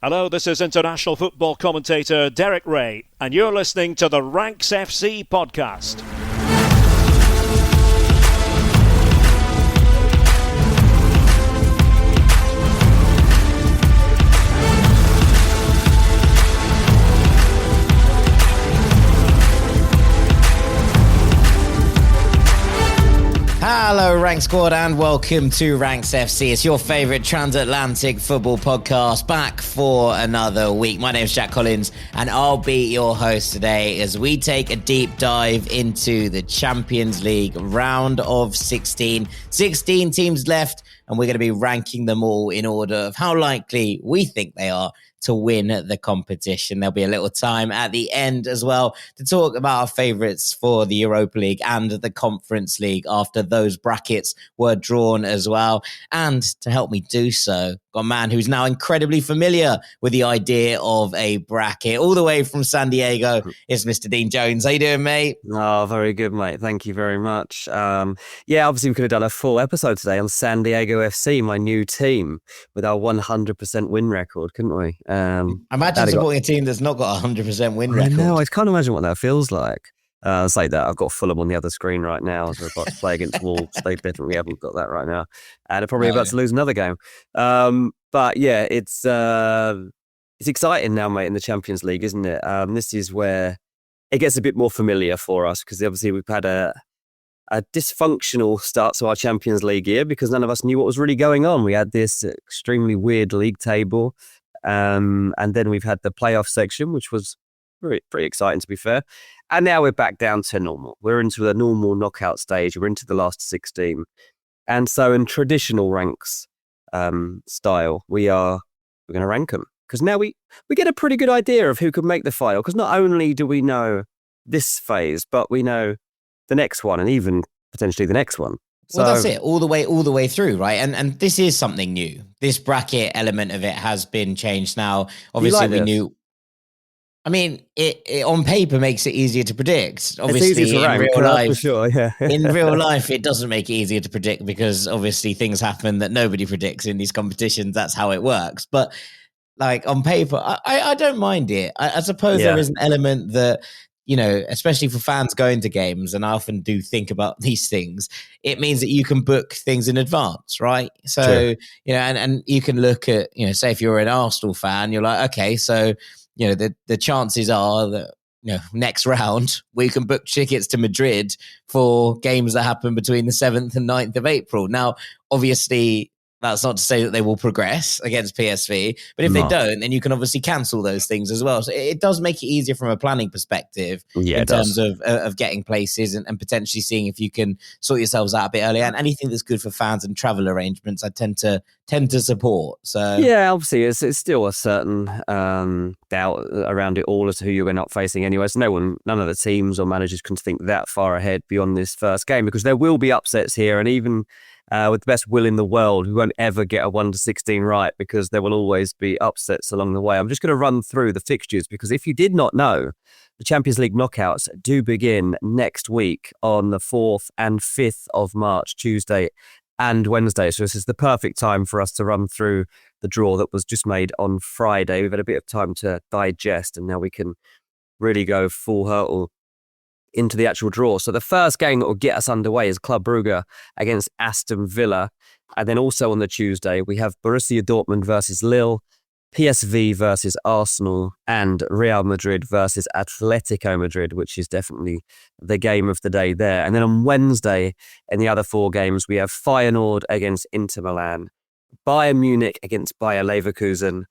Hello, this is international football commentator Derek Ray, and you're listening to the Ranks FC podcast. Hello, Rank Squad, and welcome to Ranks FC. It's your favourite transatlantic football podcast, back for another week. My name is Jack Collins, and I'll be your host today as we take a deep dive into the Champions League round of 16. 16 teams left, and we're going to be ranking them all in order of how likely we think they are to win the competition. There'll be a little time at the end as well to talk about our favourites for the Europa League and the Conference League after those brackets were drawn as well. And to help me do so, got a man who's now incredibly familiar with the idea of a bracket. All the way from San Diego, it's Mr. Dean Jones. How you doing, mate? Oh, very good, mate. Thank you very much. Obviously we could have done a full episode today on San Diego FC, my new team, with our 100% win record, couldn't we? Imagine supporting a team that's not got a 100% win record. No, I can't imagine what that feels like. Say that I've got Fulham on the other screen right now as we're about to play against Wolves. They definitely haven't got that right now, and they're probably about to lose another game. But yeah, it's exciting now, mate, in the Champions League, isn't it? This is where it gets a bit more familiar for us because obviously we've had a dysfunctional start to our Champions League year because none of us knew what was really going on. We had this extremely weird league table. And then we've had the playoff section, which was pretty exciting, to be fair. And now we're back down to normal. We're into the normal knockout stage. We're into the last 16. And so in traditional ranks style, we're going to rank them. Because now we get a pretty good idea of who could make the final. Because not only do we know this phase, but we know the next one and even potentially the next one. Well, that's it, all the way through, right? And this is something new. This bracket element of it has been changed now. Obviously, we knew. I mean, it on paper makes it easier to predict. Obviously, in real life, for sure, yeah. In real life, it doesn't make it easier to predict because obviously things happen that nobody predicts in these competitions. That's how it works. But like on paper, I don't mind it. I suppose there is an element that, you know, especially for fans going to games, and I often do think about these things, it means that you can book things in advance, right? So, True. You know, and you can look at, you know, say if you're an Arsenal fan, you're like, okay, so, you know, the chances are that, you know, next round we can book tickets to Madrid for games that happen between the 7th and 9th of April. Now, obviously, that's not to say that they will progress against PSV, but if they don't, then you can obviously cancel those things as well. So it does make it easier from a planning perspective in terms of getting places and potentially seeing if you can sort yourselves out a bit earlier. And anything that's good for fans and travel arrangements, I tend to support. So yeah, obviously it's still a certain doubt around it all as to who you're not facing anyway. So none of the teams or managers can think that far ahead beyond this first game because there will be upsets here, and even with the best will in the world, we won't ever get a 1-16 right because there will always be upsets along the way. I'm just going to run through the fixtures because if you did not know, the Champions League knockouts do begin next week on the 4th and 5th of March, Tuesday and Wednesday. So this is the perfect time for us to run through the draw that was just made on Friday. We've had a bit of time to digest, and now we can really go full hurtle into the actual draw. So the first game that will get us underway is Club Brugge against Aston Villa. And then also on the Tuesday, we have Borussia Dortmund versus Lille, PSV versus Arsenal, and Real Madrid versus Atletico Madrid, which is definitely the game of the day there. And then on Wednesday, in the other 4 games, we have Feyenoord against Inter Milan, Bayern Munich against Bayer Leverkusen,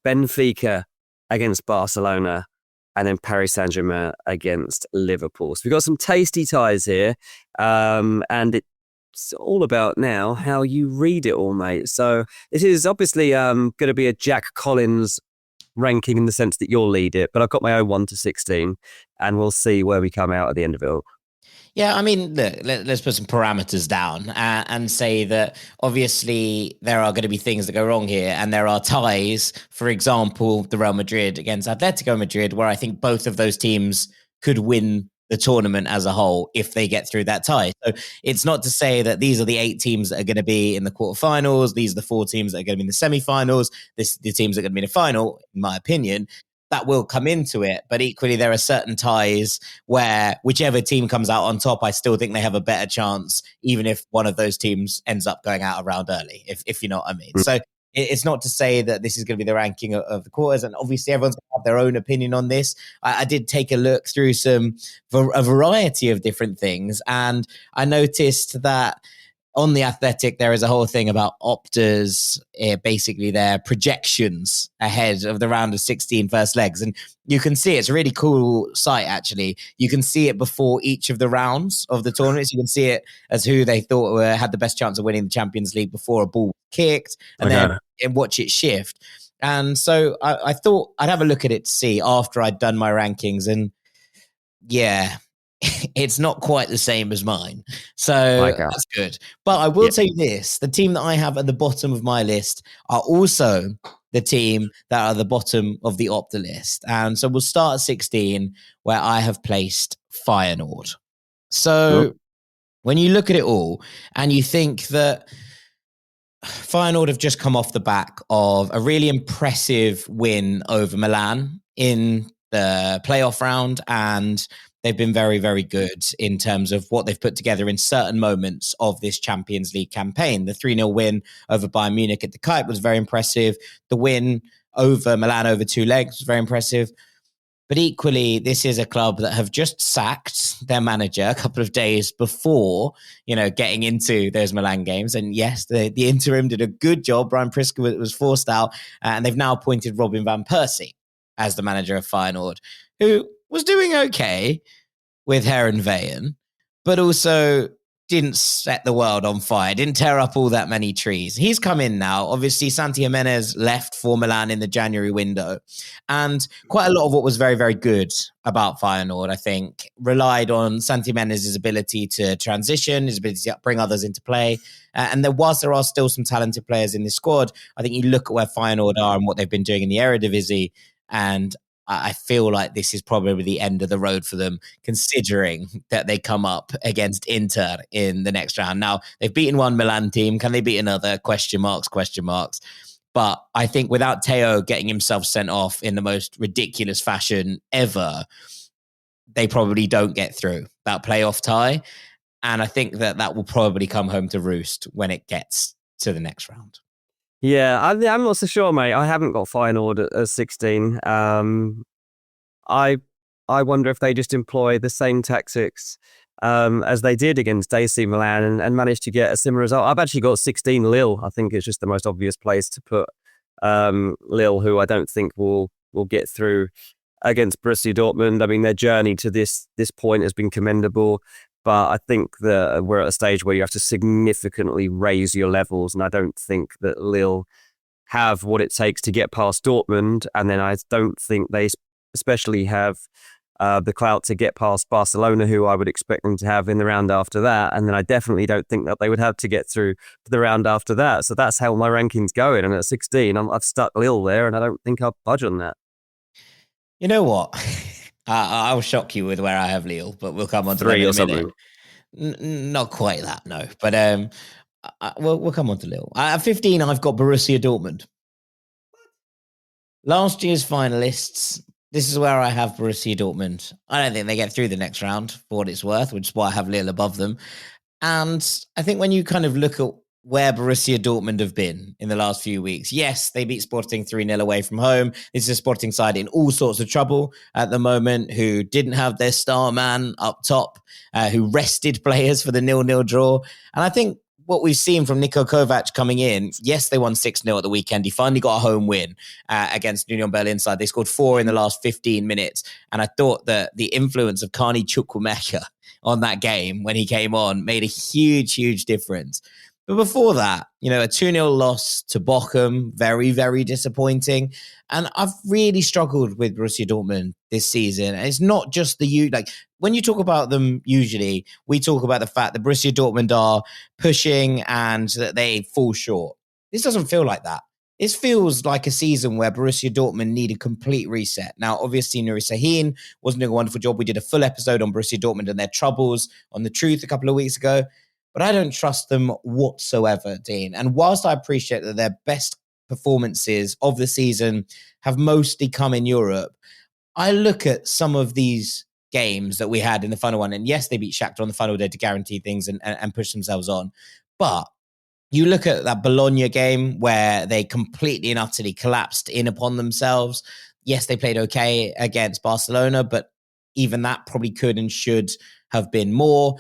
Benfica against Barcelona, and then Paris Saint-Germain against Liverpool. So we've got some tasty ties here, and it's all about now how you read it all, mate. So this is obviously going to be a Jack Collins ranking in the sense that you'll lead it, but I've got my own 1-16, and we'll see where we come out at the end of it all. Yeah, I mean, look, let's put some parameters down and say that obviously there are going to be things that go wrong here, and there are ties. For example, the Real Madrid against Atletico Madrid, where I think both of those teams could win the tournament as a whole if they get through that tie. So it's not to say that these are the 8 teams that are going to be in the quarterfinals. These are the 4 teams that are going to be in the semifinals. The teams that are going to be in the final, in my opinion, that will come into it. But equally, there are certain ties where whichever team comes out on top, I still think they have a better chance, even if one of those teams ends up going out a round early, if you know what I mean. So it's not to say that this is going to be the ranking of the quarters. And obviously, everyone's going to have their own opinion on this. I did take a look through a variety of different things. And I noticed that on The Athletic, there is a whole thing about Opta's, basically their projections ahead of the round of 16 first legs. And you can see it's a really cool site, actually. You can see it before each of the rounds of the tournaments. You can see it as who they thought had the best chance of winning the Champions League before a ball was kicked, and then watch it shift. And so I thought I'd have a look at it to see after I'd done my rankings. And yeah, it's not quite the same as mine. So that's good. But I will tell you this, the team that I have at the bottom of my list are also the team that are at the bottom of the Opta list. And so we'll start at 16, where I have placed Feyenoord. So when you look at it all and you think that Feyenoord have just come off the back of a really impressive win over Milan in the playoff round, and they've been very, very good in terms of what they've put together in certain moments of this Champions League campaign. The 3-0 win over Bayern Munich at the Kite was very impressive. The win over Milan over 2 legs was very impressive. But equally, this is a club that have just sacked their manager a couple of days before, getting into those Milan games. And yes, the interim did a good job. Brian Priske was forced out, and they've now appointed Robin van Persie as the manager of Feyenoord, who was doing okay with Heerenveen, but also didn't set the world on fire, didn't tear up all that many trees. He's come in now. Obviously, Santi Jimenez left for Milan in the January window. And quite a lot of what was very, very good about Feyenoord, I think, relied on Santi Jimenez's ability to transition, his ability to bring others into play. And there are still some talented players in this squad, I think you look at where Feyenoord are and what they've been doing in the Eredivisie, and I feel like this is probably the end of the road for them, considering that they come up against Inter in the next round. Now, they've beaten one Milan team. Can they beat another? Question marks. But I think without Theo getting himself sent off in the most ridiculous fashion ever, they probably don't get through that playoff tie. And I think that will probably come home to roost when it gets to the next round. Yeah, I'm not so sure, mate. I haven't got Feyenoord at 16. I wonder if they just employ the same tactics as they did against AC Milan and managed to get a similar result. I've actually got 16 Lille. I think it's just the most obvious place to put Lille, who I don't think will get through against Borussia Dortmund. I mean, their journey to this point has been commendable. But I think that we're at a stage where you have to significantly raise your levels. And I don't think that Lille have what it takes to get past Dortmund. And then I don't think they especially have the clout to get past Barcelona, who I would expect them to have in the round after that. And then I definitely don't think that they would have to get through to the round after that. So that's how my ranking's going. And at 16, I've stuck Lille there, and I don't think I'll budge on that. You know what? I'll shock you with where I have Lille, but we'll come on to 3 that or in a something. minute. Not quite that, no. But we'll come on to Lille. At 15, I've got Borussia Dortmund. Last year's finalists, this is where I have Borussia Dortmund. I don't think they get through the next round, for what it's worth, which is why I have Lille above them. And I think when you kind of look at where Borussia Dortmund have been in the last few weeks. Yes, they beat Sporting 3-0 away from home. This is a Sporting side in all sorts of trouble at the moment, who didn't have their star man up top, who rested players for the 0-0 draw. And I think what we've seen from Niko Kovac coming in, yes, they won 6-0 at the weekend. He finally got a home win against Union Berlin side. They scored 4 in the last 15 minutes. And I thought that the influence of Carney Chukwuemeka on that game when he came on made a huge, huge difference. But before that, a 2-0 loss to Bochum, very, very disappointing. And I've really struggled with Borussia Dortmund this season. And it's not just when you talk about them, usually we talk about the fact that Borussia Dortmund are pushing and that they fall short. This doesn't feel like that. this feels like a season where Borussia Dortmund need a complete reset. Now, obviously, Nuri Sahin wasn't doing a wonderful job. We did a full episode on Borussia Dortmund and their troubles on The Truth a couple of weeks ago, but I don't trust them whatsoever, Dean. And whilst I appreciate that their best performances of the season have mostly come in Europe, I look at some of these games that we had in the final one, and yes, they beat Shakhtar on the final day to guarantee things and push themselves on. But you look at that Bologna game where they completely and utterly collapsed in upon themselves. Yes, they played okay against Barcelona, but even that probably could and should have been more.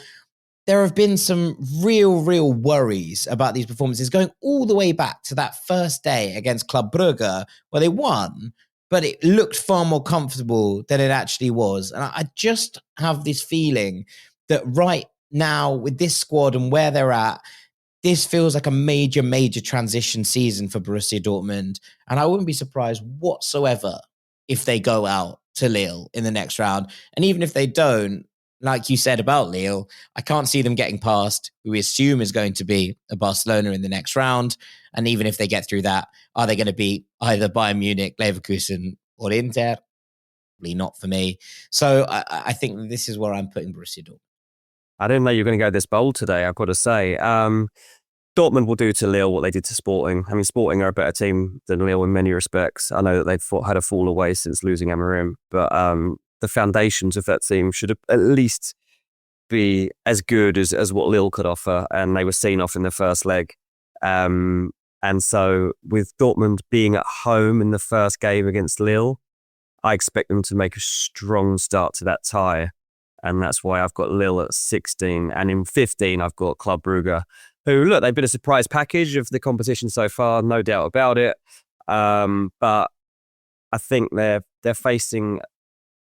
There have been some real worries about these performances going all the way back to that first day against Club Brugge where they won, but it looked far more comfortable than it actually was. And I just have this feeling that right now with this squad and where they're at, this feels like a major transition season for Borussia Dortmund. And I wouldn't be surprised whatsoever if they go out to Lille in the next round. And even if they don't, like you said about Lille, I can't see them getting past who we assume is going to be a Barcelona in the next round. And even if they get through that, are they going to beat either Bayern Munich, Leverkusen, or Inter? Probably not for me. So I think this is where I'm putting Borussia Dortmund. I didn't know you were going to go this bold today, I've got to say. Dortmund will do to Lille what they did to Sporting. I mean, Sporting are a better team than Lille in many respects. I know that they've had a fall away since losing Amorim, but the foundations of that team should at least be as good as what Lille could offer, and they were seen off in the first leg. And so with Dortmund being at home in the first game against Lille, I expect them to make a strong start to that tie. And that's why I've got Lille at 16. And in 15, I've got Club Brugge, who, look, they've been a surprise package of the competition so far, no doubt about it. But I think they're facing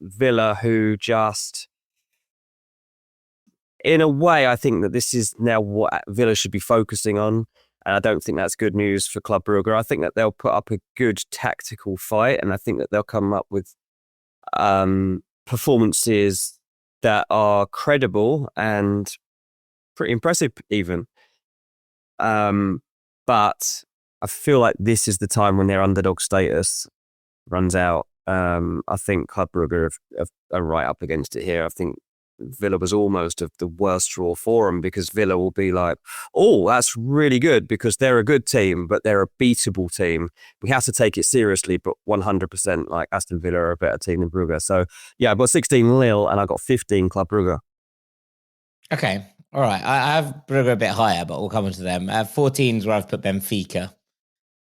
Villa, who just, in a way, I think that this is now what Villa should be focusing on. And I don't think that's good news for Club Brugge. I think that they'll put up a good tactical fight, and I think that they'll come up with performances that are credible and pretty impressive even. But I feel like this is the time when their underdog status runs out. I think Club Brugge are right up against it here. I think Villa was almost the worst draw for them, because Villa will be like, oh, that's really good because they're a good team, but they're a beatable team. We have to take it seriously, but 100% like Aston Villa are a better team than Brugge. So yeah, I've got 16 Lille and I've got 15 Club Brugge. Okay. All right. I have Brugge a bit higher, but we'll come on to them. I have 14s where I've put Benfica.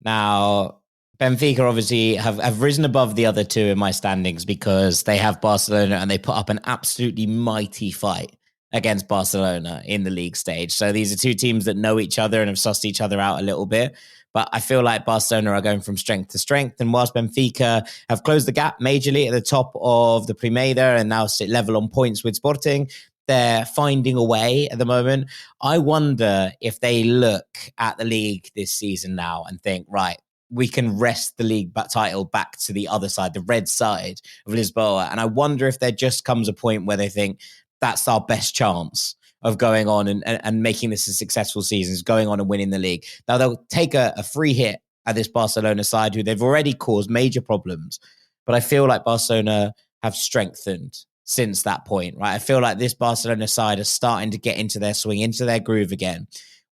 Now, Benfica obviously have risen above the other two in my standings because they have Barcelona and they put up an absolutely mighty fight against Barcelona in the league stage. So these are two teams that know each other and have sussed each other out a little bit. But I feel like Barcelona are going from strength to strength. And whilst Benfica have closed the gap majorly at the top of the Primera and now sit level on points with Sporting, they're finding a way at the moment. I wonder if they look at the league this season now and think, right, we can wrest the league title back to the other side, the red side of Lisboa. And I wonder if there just comes a point where they think that's our best chance of going on and making this a successful season, is going on and winning the league. Now, they'll take a free hit at this Barcelona side, who they've already caused major problems. But I feel like Barcelona have strengthened since that point, right? I feel like this Barcelona side is starting to get into their swing, into their groove again,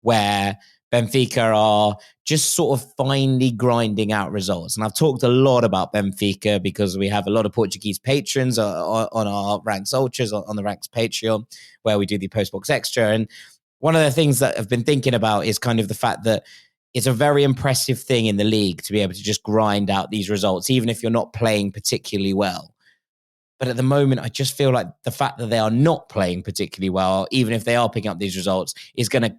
where Benfica are just sort of finally grinding out results. And I've talked a lot about Benfica because we have a lot of Portuguese patrons on our Ranks Ultras, on the Ranks Patreon, where we do the Postbox Extra. And one of the things that I've been thinking about is kind of the fact that it's a very impressive thing in the league to be able to just grind out these results, even if you're not playing particularly well. But at the moment, I just feel like the fact that they are not playing particularly well, even if they are picking up these results, is going to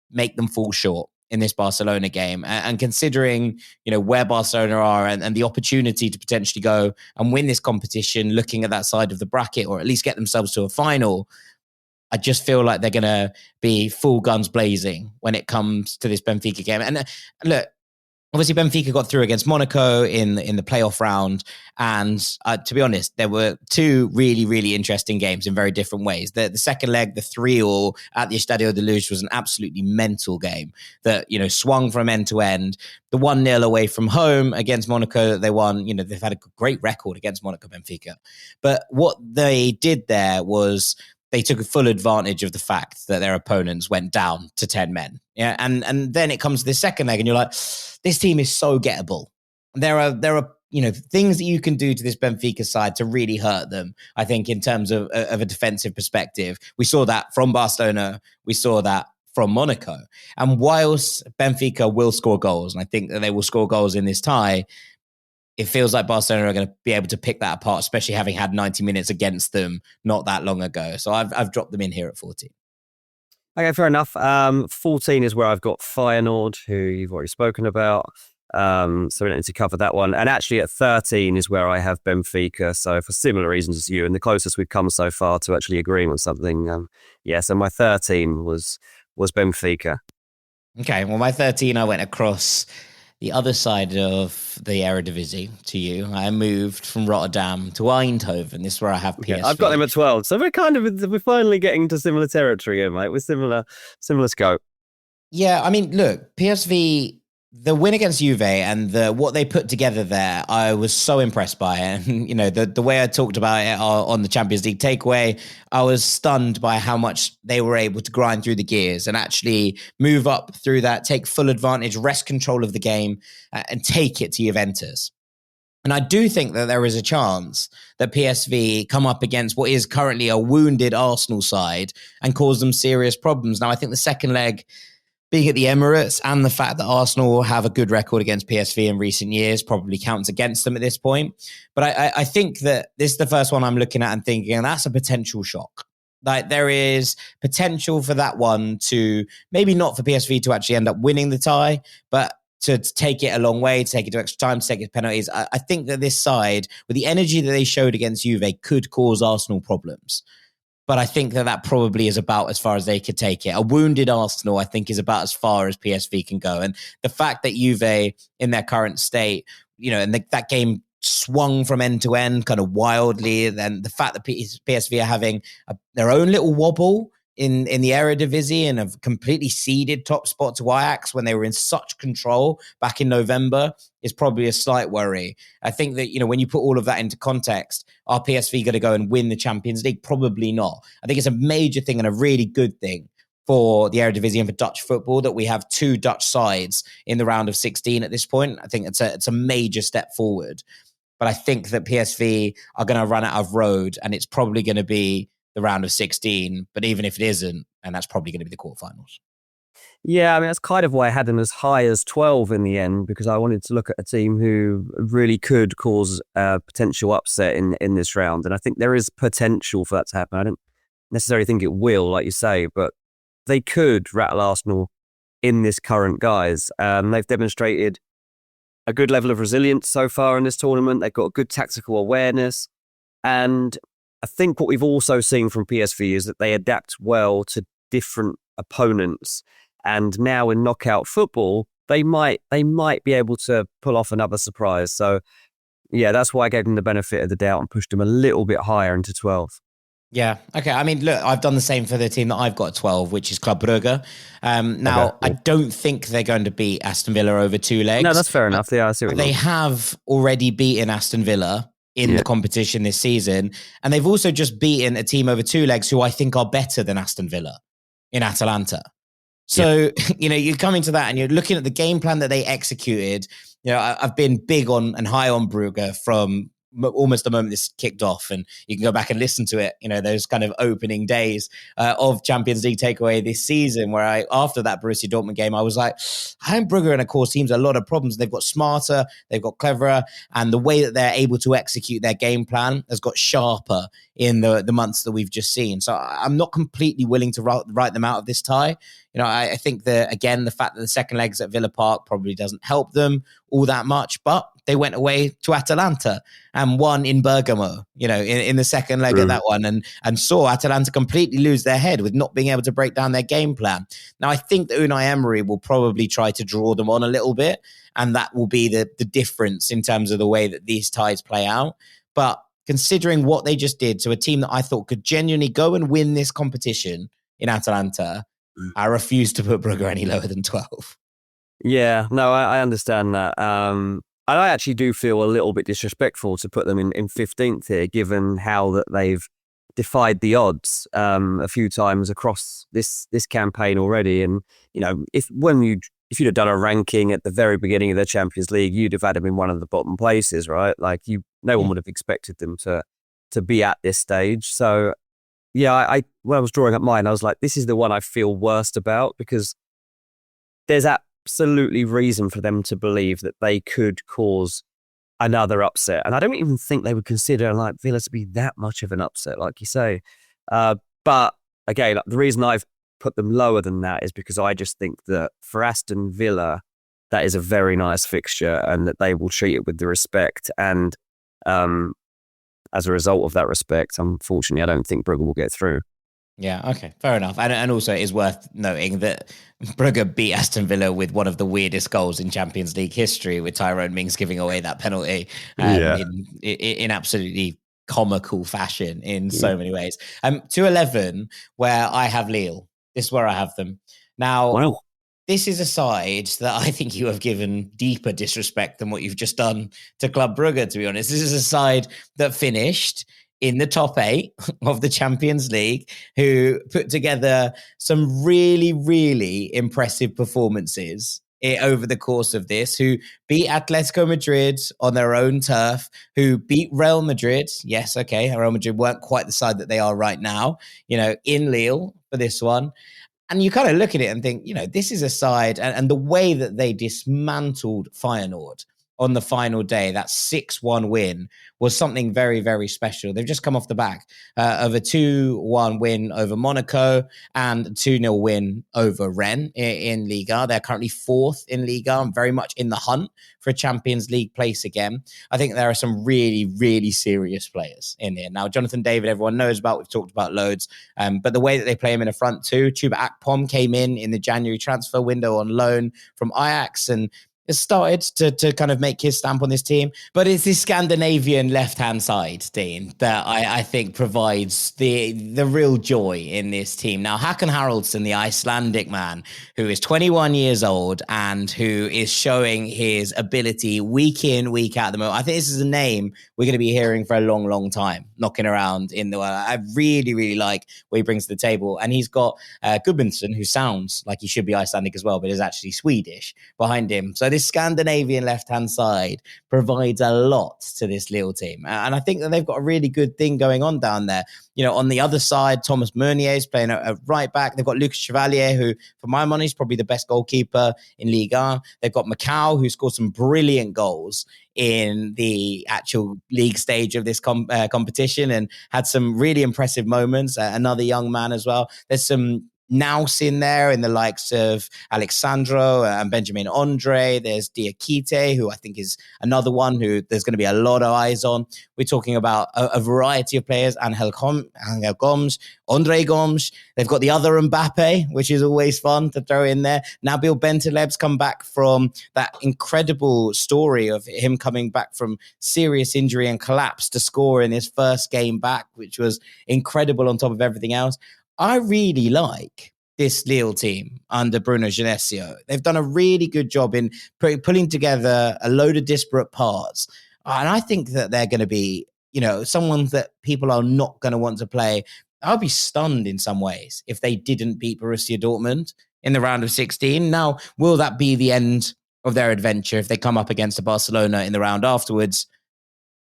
make them fall short in this Barcelona game. And considering, where Barcelona are and the opportunity to potentially go and win this competition, looking at that side of the bracket, or at least get themselves to a final, I just feel like they're going to be full guns blazing when it comes to this Benfica game. And look, Obviously, Benfica got through against Monaco in the playoff round. And to be honest, there were two really, really interesting games in very different ways. The second leg, the 3-3 at the Estadio de Luz, was an absolutely mental game that, swung from end to end. The 1-0 away from home against Monaco that they won, they've had a great record against Monaco Benfica. But what they did there was they took full advantage of the fact that their opponents went down to 10 men. Yeah. And then it comes to the second leg and you're like, this team is so gettable. There are things that you can do to this Benfica side to really hurt them, I think, in terms of a defensive perspective. We saw that from Barcelona. We saw that from Monaco. And whilst Benfica will score goals, and I think that they will score goals in this tie, it feels like Barcelona are going to be able to pick that apart, especially having had 90 minutes against them not that long ago. So I've dropped them in here at 14. Okay, fair enough. 14 is where I've got Feyenoord, who you've already spoken about. So we don't need to cover that one. And actually at 13 is where I have Benfica. So for similar reasons as you, and the closest we've come so far to actually agreeing on something. So my 13 was Benfica. Okay, well, my 13, I went across the other side of the Eredivisie to you. I moved from Rotterdam to Eindhoven. This is where I have PSV. I've got them at 12. So we're finally getting to similar territory here, mate. With similar scope. Yeah, I mean, look, PSV, the win against Juve and what they put together there, I was so impressed by it. And, the way I talked about it on the Champions League takeaway, I was stunned by how much they were able to grind through the gears and actually move up through that, take full advantage, wrest control of the game, and take it to Juventus. And I do think that there is a chance that PSV come up against what is currently a wounded Arsenal side and cause them serious problems. Now, I think the second leg, being at the Emirates and the fact that Arsenal have a good record against PSV in recent years probably counts against them at this point. But I think that this is the first one I'm looking at and thinking, and that's a potential shock. Like, there is potential for that one to, maybe not for PSV to actually end up winning the tie, but to take it a long way, to take it to extra time, to take it to penalties. I think that this side, with the energy that they showed against Juve, could cause Arsenal problems. But I think that probably is about as far as they could take it. A wounded Arsenal, I think, is about as far as PSV can go. And the fact that Juve, in their current state, and that game swung from end to end kind of wildly, then the fact that PSV are having their own little wobble in the Eredivisie and have completely ceded top spot to Ajax when they were in such control back in November is probably a slight worry. I think that, when you put all of that into context, are PSV going to go and win the Champions League? Probably not. I think it's a major thing and a really good thing for the Eredivisie and for Dutch football that we have two Dutch sides in the round of 16 at this point. I think it's a major step forward. But I think that PSV are going to run out of road, and it's probably going to be the round of 16, but even if it isn't, and that's probably going to be the quarterfinals. Yeah, I mean, that's kind of why I had them as high as 12 in the end, because I wanted to look at a team who really could cause a potential upset in this round. And I think there is potential for that to happen. I don't necessarily think it will, like you say, but they could rattle Arsenal in this current guise. They've demonstrated a good level of resilience so far in this tournament. They've got good tactical awareness. And I think what we've also seen from PSV is that they adapt well to different opponents. And now in knockout football, they might be able to pull off another surprise. So, yeah, that's why I gave them the benefit of the doubt and pushed them a little bit higher into 12. Yeah. Okay. I mean, look, I've done the same for the team that I've got at 12, which is Club Brugge. Now, okay. I don't think they're going to beat Aston Villa over two legs. No, that's fair enough. Yeah, I see what they have already beaten Aston Villa in the competition this season. And they've also just beaten a team over two legs who I think are better than Aston Villa in Atalanta. So, you're coming to that and you're looking at the game plan that they executed. I've been big on and high on Brugge from almost the moment this kicked off, and you can go back and listen to it, those kind of opening days of Champions League takeaway this season, where after that Borussia Dortmund game, I was like, Hein Brugge and of course teams a lot of problems. They've got smarter, they've got cleverer, and the way that they're able to execute their game plan has got sharper in the months that we've just seen. So I'm not completely willing to write them out of this tie. I think that, again, the fact that the second leg's at Villa Park probably doesn't help them all that much, but they went away to Atalanta and won in Bergamo, in the second leg of that one, and saw Atalanta completely lose their head with not being able to break down their game plan. Now, I think that Unai Emery will probably try to draw them on a little bit, and that will be the difference in terms of the way that these ties play out. But considering what they just did to a team that I thought could genuinely go and win this competition in Atalanta, I refuse to put Brugge any lower than 12. Yeah, no, I understand that. And I actually do feel a little bit disrespectful to put them in 15th here, given how that they've defied the odds a few times across this campaign already. And, if you'd have done a ranking at the very beginning of the Champions League, you'd have had them in one of the bottom places, right? Like no one would have expected them to be at this stage. So, yeah, when I was drawing up mine, I was like, this is the one I feel worst about, because there's absolutely reason for them to believe that they could cause another upset. And I don't even think they would consider like Villa to be that much of an upset, like you say. But again, the reason I've put them lower than that is because I just think that for Aston Villa, that is a very nice fixture and that they will treat it with the respect. And as a result of that respect, unfortunately, I don't think Brugge will get through. Yeah, okay, fair enough. And also it is worth noting that Brugge beat Aston Villa with one of the weirdest goals in Champions League history, with Tyrone Mings giving away that penalty in absolutely comical fashion in so many ways. To 11, where I have Lille. This is where I have them. Now, wow. This is a side that I think you have given deeper disrespect than what you've just done to Club Brugge, to be honest. This is a side that finished in the top 8 of the Champions League, who put together some really, really impressive performances over the course of this, who beat Atletico Madrid on their own turf, who beat Real Madrid. Yes, okay, Real Madrid weren't quite the side that they are right now, in Lille for this one. And you kind of look at it and think, this is a side, and the way that they dismantled Feyenoord on the final day, that 6-1 win, was something very, very special. They've just come off the back of a 2-1 win over Monaco and a 2-0 win over Rennes in Liga. They're currently 4th in Liga and very much in the hunt for a Champions League place again. I think there are some really, really serious players in here. Now, Jonathan David, everyone knows about, we've talked about loads, but the way that they play him in the front too, Chuba Akpom came in the January transfer window on loan from Ajax and has started to kind of make his stamp on this team. But it's this Scandinavian left-hand side, Dean, that I think provides the real joy in this team. Now, Håkon Haraldsson, the Icelandic man, who is 21 years old and who is showing his ability week in, week out at the moment. I think this is a name we're going to be hearing for a long, long time, knocking around in the world. I really, really like what he brings to the table. And he's got Gudmundsson, who sounds like he should be Icelandic as well, but is actually Swedish, behind him. So this Scandinavian left-hand side provides a lot to this Lille team. And I think that they've got a really good thing going on down there. On the other side, Thomas Meunier is playing a right back. They've got Lucas Chevalier, who, for my money, is probably the best goalkeeper in Ligue 1. They've got Macau, who scored some brilliant goals in the actual league stage of this competition and had some really impressive moments. Another young man as well. There's some Nous in there in the likes of Alexandro and Benjamin Andre. There's Diakite, who I think is another one who there's going to be a lot of eyes on. We're talking about a variety of players. Angel Gomes, Andre Gomes. They've got the other Mbappe, which is always fun to throw in there. Nabil Bentaleb's come back from that incredible story of him coming back from serious injury and collapse to score in his first game back, which was incredible on top of everything else. I really like this Lille team under Bruno Genesio. They've done a really good job in pulling together a load of disparate parts. And I think that they're going to be, someone that people are not going to want to play. I'll be stunned in some ways if they didn't beat Borussia Dortmund in the round of 16. Now, will that be the end of their adventure if they come up against a Barcelona in the round afterwards?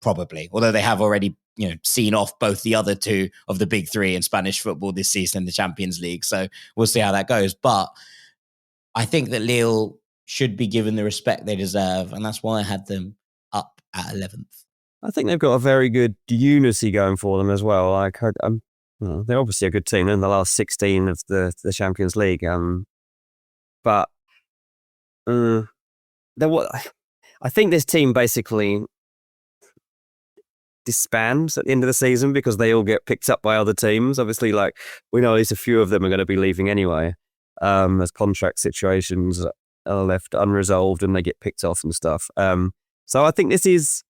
Probably, although they have already seen off both the other two of the big three in Spanish football this season in the Champions League. So we'll see how that goes. But I think that Lille should be given the respect they deserve. And that's why I had them up at 11th. I think they've got a very good unity going for them as well. They're obviously a good team in the last 16 of the Champions League. I think this team basically disbands at the end of the season because they all get picked up by other teams. Obviously, like we know at least a few of them are going to be leaving anyway, as contract situations are left unresolved and they get picked off and stuff. So I think this is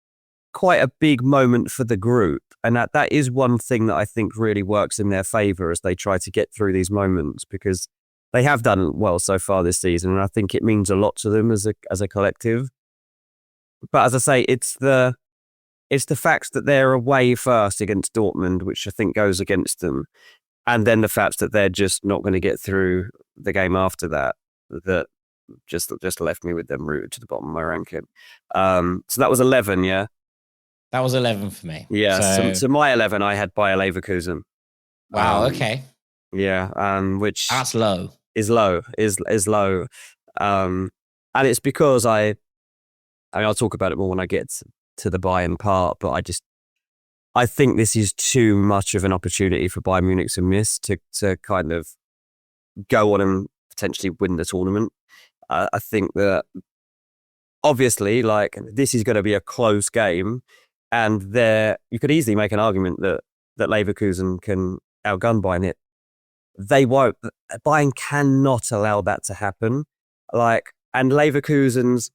quite a big moment for the group, and that is one thing that I think really works in their favour as they try to get through these moments, because they have done well so far this season, and I think it means a lot to them as a collective. But as I say, it's the fact that they're away first against Dortmund, which I think goes against them, and then the fact that they're just not going to get through the game after that just left me with them rooted to the bottom of my ranking. So that was 11, yeah? That was 11 for me. Yeah, so my 11, I had Bayer Leverkusen. Wow, okay. Yeah, which... That's low. Is low. And it's because I'll talk about it more when I get to the Bayern part, but I think this is too much of an opportunity for Bayern Munich to miss to kind of go on and potentially win the tournament. I think that obviously, like, this is going to be a close game, and you could easily make an argument that Leverkusen can outgun Bayern it. They won't. Bayern cannot allow that to happen. And Leverkusen's,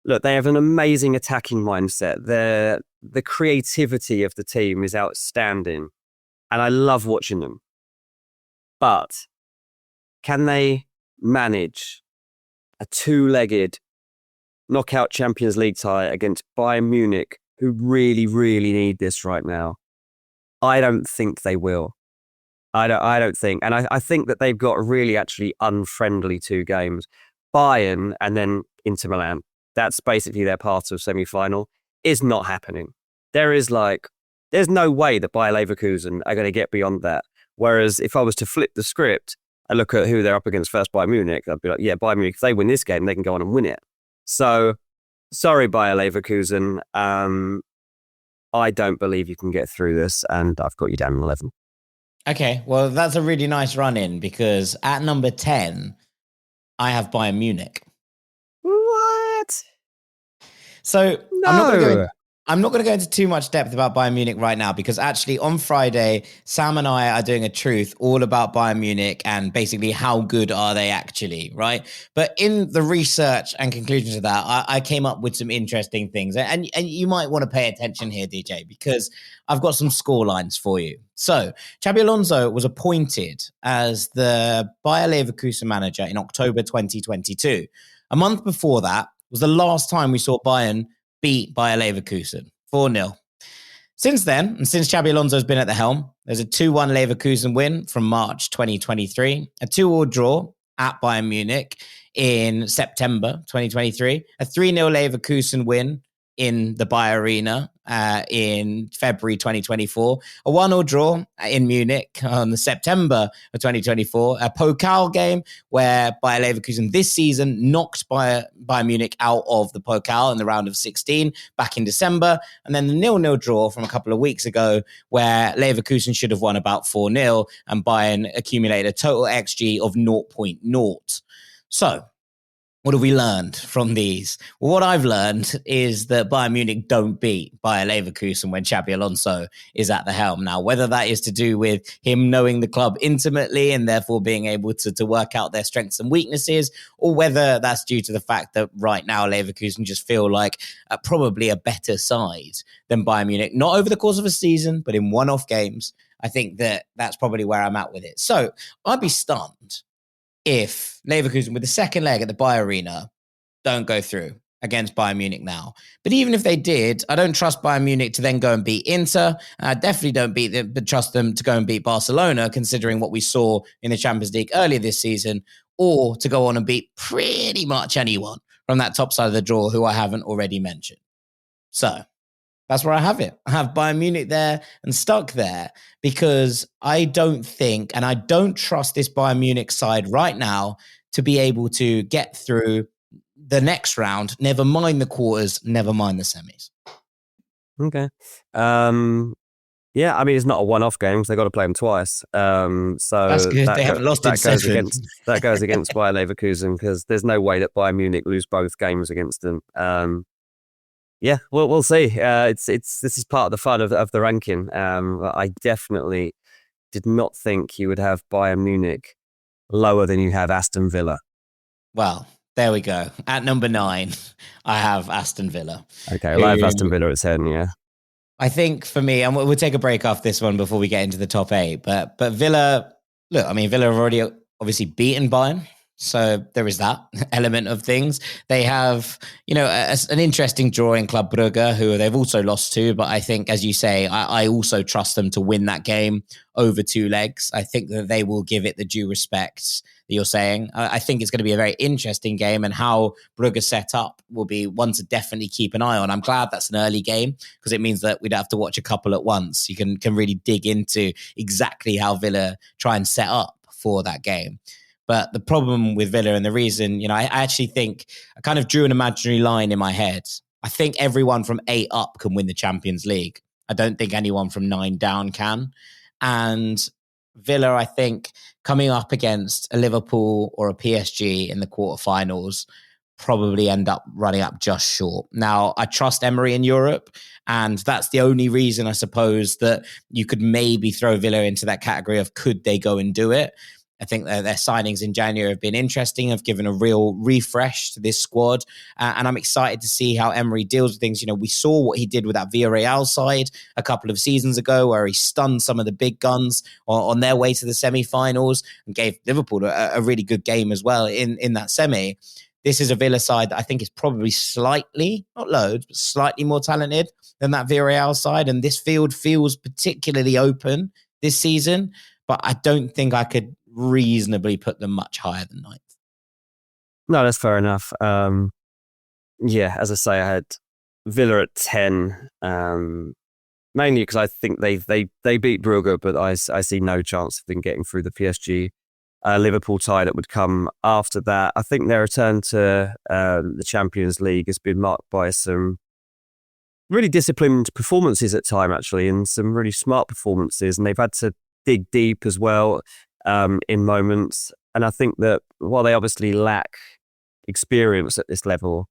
look, they have an amazing attacking mindset. The creativity of the team is outstanding, and I love watching them. But can they manage a two-legged knockout Champions League tie against Bayern Munich, who really, really need this right now? I don't think they will. I don't think. And I think that they've got really actually unfriendly two games. Bayern and then Inter Milan. That's basically their part of semi-final. Is not happening. There's no way that Bayer Leverkusen are going to get beyond that. Whereas if I was to flip the script and look at who they're up against first, Bayern Munich, I'd be like, yeah, Bayern Munich, if they win this game, they can go on and win it. So, sorry, Bayer Leverkusen. I don't believe you can get through this, and I've got you down 11. Okay, well, that's a really nice run-in, because at number 10, I have Bayern Munich. What? So I'm not going to go into too much depth about Bayern Munich right now, because actually on Friday, Sam and I are doing a truth all about Bayern Munich and basically how good are they actually, right? But in the research and conclusions of that, I came up with some interesting things. And you might want to pay attention here, DJ, because I've got some score lines for you. So Xabi Alonso was appointed as the Bayer Leverkusen manager in October 2022. A month before that was the last time we saw Bayern beat Bayer Leverkusen, 4-0. Since then, and since Xabi Alonso's been at the helm, there's a 2-1 Leverkusen win from March 2023, a 2-2 draw at Bayern Munich in September 2023, a 3-0 Leverkusen win in the Bayer Arena in February 2024, a 1-1 draw in Munich on the September of 2024, a Pokal game where Bayer Leverkusen this season knocked Bayern Munich out of the Pokal in the round of 16 back in December, and then the 0-0 draw from a couple of weeks ago where Leverkusen should have won about 4-0 and Bayern accumulated a total XG of 0.0. So, what have we learned from these? Well, what I've learned is that Bayern Munich don't beat Bayer Leverkusen when Xabi Alonso is at the helm. Now, whether that is to do with him knowing the club intimately and therefore being able to work out their strengths and weaknesses, or whether that's due to the fact that right now Leverkusen just feel like probably a better side than Bayern Munich, not over the course of a season, but in one-off games. I think that's probably where I'm at with it. So I'd be stunned if Leverkusen, with the second leg at the Bayer Arena, don't go through against Bayern Munich now. But even if they did, I don't trust Bayern Munich to then go and beat Inter. I definitely don't trust them to go and beat Barcelona, considering what we saw in the Champions League earlier this season, or to go on and beat pretty much anyone from that top side of the draw who I haven't already mentioned. So that's where I have it. I have Bayern Munich there and stuck there because I don't think, and I don't trust this Bayern Munich side right now to be able to get through the next round, never mind the quarters, never mind the semis. Okay. Yeah, I mean, it's not a one-off game because they've got to play them twice. So that's good. They haven't lost in seven. That goes against Bayer Leverkusen because there's no way that Bayern Munich lose both games against them. Yeah, well, we'll see. This is part of the fun of the ranking. I definitely did not think you would have Bayern Munich lower than you have Aston Villa. Well, there we go. At number 9, I have Aston Villa. Okay, I have Aston Villa at 10, yeah. I think for me, and we'll take a break off this one before we get into the top 8, but Villa, look, I mean, Villa have already obviously beaten Bayern. So there is that element of things. They have, an interesting draw in Club Brugge, who they've also lost to. But I think, as you say, I also trust them to win that game over 2 legs. I think that they will give it the due respect that you're saying. I think it's going to be a very interesting game, and how Brugge set up will be one to definitely keep an eye on. I'm glad that's an early game, because it means that we don't have to watch a couple at once. You can really dig into exactly how Villa try and set up for that game. But the problem with Villa, and the reason, I actually think I kind of drew an imaginary line in my head. I think everyone from 8 up can win the Champions League. I don't think anyone from 9 down can. And Villa, I think, coming up against a Liverpool or a PSG in the quarterfinals, probably end up running up just short. Now, I trust Emery in Europe, and that's the only reason, I suppose, that you could maybe throw Villa into that category of could they go and do it. I think their signings in January have been interesting, have given a real refresh to this squad. And I'm excited to see how Emery deals with things. We saw what he did with that Villarreal side a couple of seasons ago, where he stunned some of the big guns on their way to the semi-finals and gave Liverpool a really good game as well in that semi. This is a Villa side that I think is probably slightly, not loads, but slightly more talented than that Villarreal side. And this field feels particularly open this season, but I don't think I could reasonably put them much higher than 9th. No, that's fair enough. Yeah, as I say, I had Villa at 10, mainly because I think they beat Brugge, but I see no chance of them getting through the PSG Liverpool tie that would come after that. I think their return to the Champions League has been marked by some really disciplined performances at time, actually, and some really smart performances, and they've had to dig deep as well in moments. And I think that while they obviously lack experience at this level,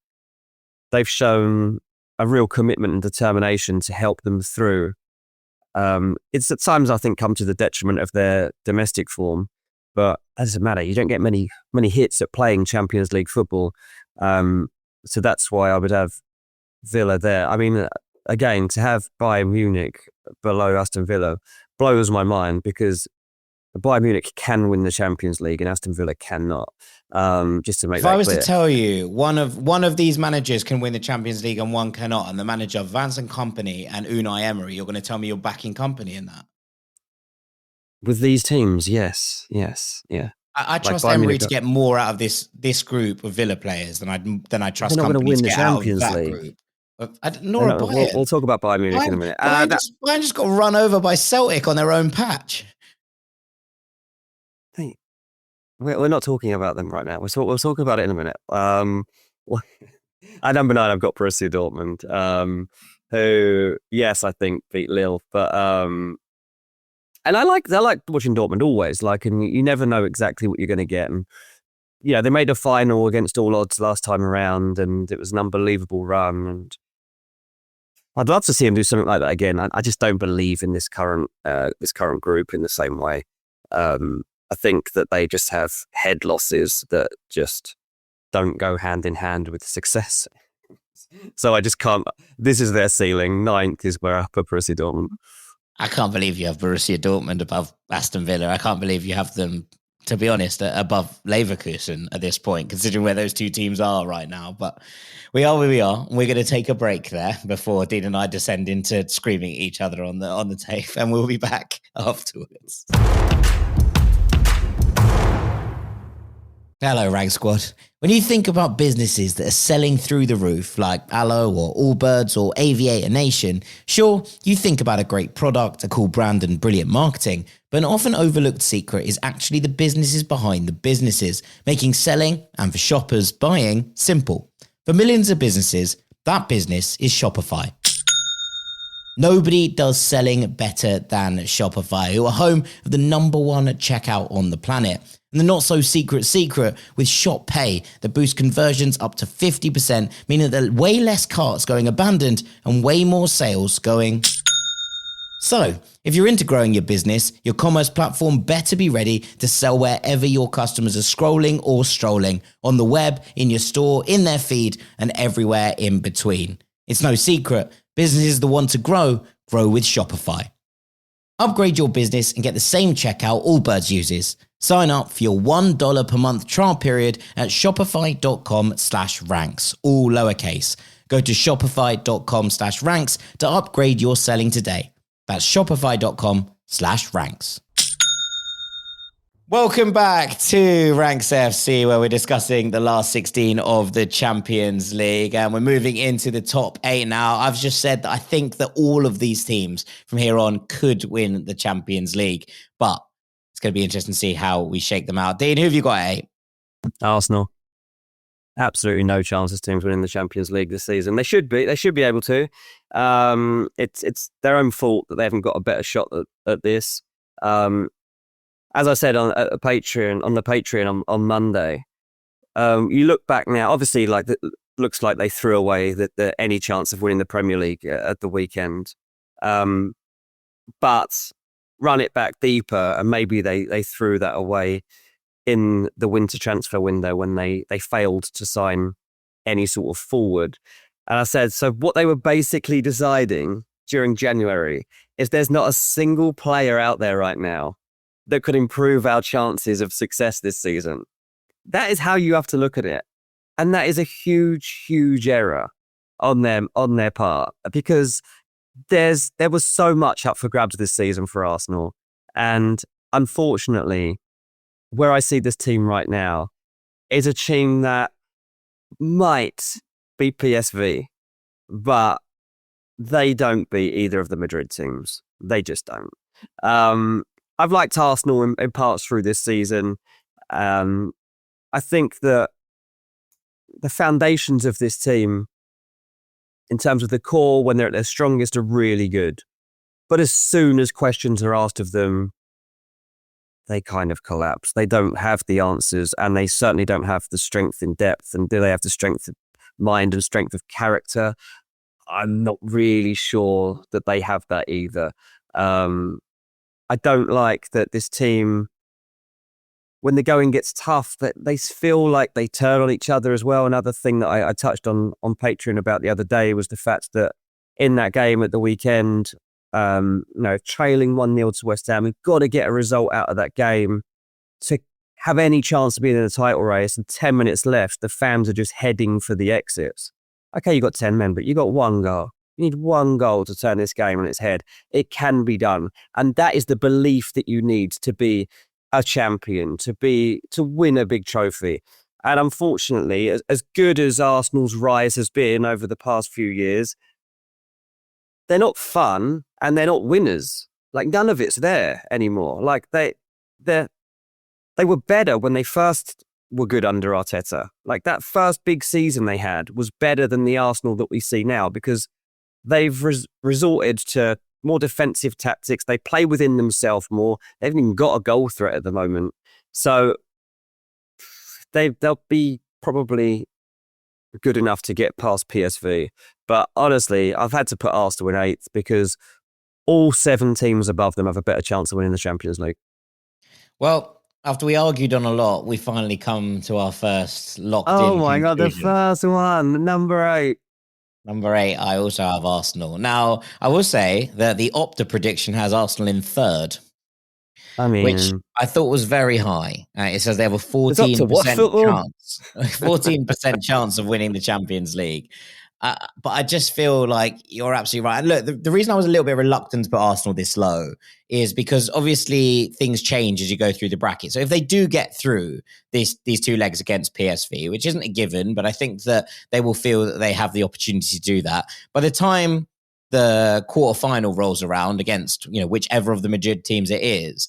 they've shown a real commitment and determination to help them through. It's at times, I think, come to the detriment of their domestic form, but it doesn't matter. You don't get many hits at playing Champions League football. So that's why I would have Villa there. I mean, again, to have Bayern Munich below Aston Villa blows my mind, because Bayern Munich can win the Champions League and Aston Villa cannot. Just to make that clear. If I was to tell you one of these managers can win the Champions League and one cannot, and the manager Vance and Company and Unai Emery, you're going to tell me you're backing Company in that? With these teams, yes, yeah. I trust Emery to get more out of this group of Villa players than I trust Company to win the get Champions out of that League. Group. We'll talk about Bayern Munich in a minute. Bayern just got run over by Celtic on their own patch. We're not talking about them right now. We'll talk about it in a minute. At number 9, I've got Borussia Dortmund, who, yes, I think beat Lille, but and I like watching Dortmund always. And you never know exactly what you're going to get. And they made a final against all odds last time around, and it was an unbelievable run. And I'd love to see him do something like that again. I just don't believe in this current group in the same way. I think that they just have head losses that just don't go hand in hand with success. So I just can't. This is their ceiling. 9th is where I put Borussia Dortmund. I can't believe you have Borussia Dortmund above Aston Villa. I can't believe you have them, to be honest, above Leverkusen at this point, considering where those two teams are right now. But we are where we are. We're going to take a break there before Dean and I descend into screaming at each other on the tape, and we'll be back afterwards. Hello, Rag Squad. When you think about businesses that are selling through the roof, like Allo or Allbirds or Aviator Nation, sure, you think about a great product, a cool brand and brilliant marketing, but an often overlooked secret is actually the businesses behind the businesses, making selling and for shoppers buying simple. For millions of businesses, that business is Shopify. Nobody does selling better than Shopify, who are home of the #1 checkout on the planet. And the not so secret with Shop Pay that boosts conversions up to 50%, meaning that there are way less carts going abandoned and way more sales going. So, if you're into growing your business, your commerce platform better be ready to sell wherever your customers are scrolling or strolling, on the web, in your store, in their feed, and everywhere in between. It's no secret, businesses that want to grow with Shopify. Upgrade your business and get the same checkout Allbirds uses. Sign up for your $1 per month trial period at shopify.com/ranks, all lowercase. Go to shopify.com/ranks to upgrade your selling today. That's shopify.com/ranks. Welcome back to Ranks FC, where we're discussing the last 16 of the Champions League, and we're moving into the top 8 now. I've just said that I think that all of these teams from here on could win the Champions League, but it's going to be interesting to see how we shake them out. Dean, who have you got at 8? Arsenal. Absolutely no chance this team's winning the Champions League this season. They should be able to. It's their own fault that they haven't got a better shot at this. As I said on the Patreon on Monday, you look back now. Obviously, looks like they threw away any chance of winning the Premier League at the weekend. But run it back deeper, and maybe they threw that away in the winter transfer window when they failed to sign any sort of forward. And I said, so what they were basically deciding during January is there's not a single player out there right now that could improve our chances of success this season. That is how you have to look at it. And that is a huge, huge error on their part, because there was so much up for grabs this season for Arsenal. And unfortunately, where I see this team right now is a team that might beat PSV, but they don't beat either of the Madrid teams. They just don't. I've liked Arsenal in parts through this season. I think that the foundations of this team, in terms of the core, when they're at their strongest, are really good. But as soon as questions are asked of them, they kind of collapse. They don't have the answers, and they certainly don't have the strength in depth. And do they have the strength of mind and strength of character? I'm not really sure that they have that either. I don't like that this team, when the going gets tough, that they feel like they turn on each other as well. Another thing that I touched on Patreon about the other day was the fact that in that game at the weekend, trailing 1-0 to West Ham, we've got to get a result out of that game to have any chance of being in the title race. And 10 minutes left, the fans are just heading for the exits. Okay, you got 10 men, but you got one goal. You need one goal to turn this game on its head. It can be done. And that is the belief that you need to be a champion, to win a big trophy. And unfortunately, as good as Arsenal's rise has been over the past few years, they're not fun and they're not winners. Like, none of it's there anymore. Like, they were better when they first were good under Arteta. Like, that first big season they had was better than the Arsenal that we see now, because they've resorted to more defensive tactics. They play within themselves more. They haven't even got a goal threat at the moment. So they'll be probably good enough to get past PSV. But honestly, I've had to put Arsenal in 8th because all 7 teams above them have a better chance of winning the Champions League. Well, after we argued on a lot, we finally come to our first locked-in Oh my conclusion. God, the first one, number 8. Number 8, I also have Arsenal. Now, I will say that the Opta prediction has Arsenal in 3rd. I mean, which I thought was very high. It says they have a 14% chance, 14% chance of winning the Champions League. But I just feel like you're absolutely right. And look, the reason I was a little bit reluctant to put Arsenal this low is because obviously things change as you go through the bracket. So if they do get through these 2 legs against PSV, which isn't a given, but I think that they will feel that they have the opportunity to do that. By the time the quarterfinal rolls around against, whichever of the Madrid teams it is,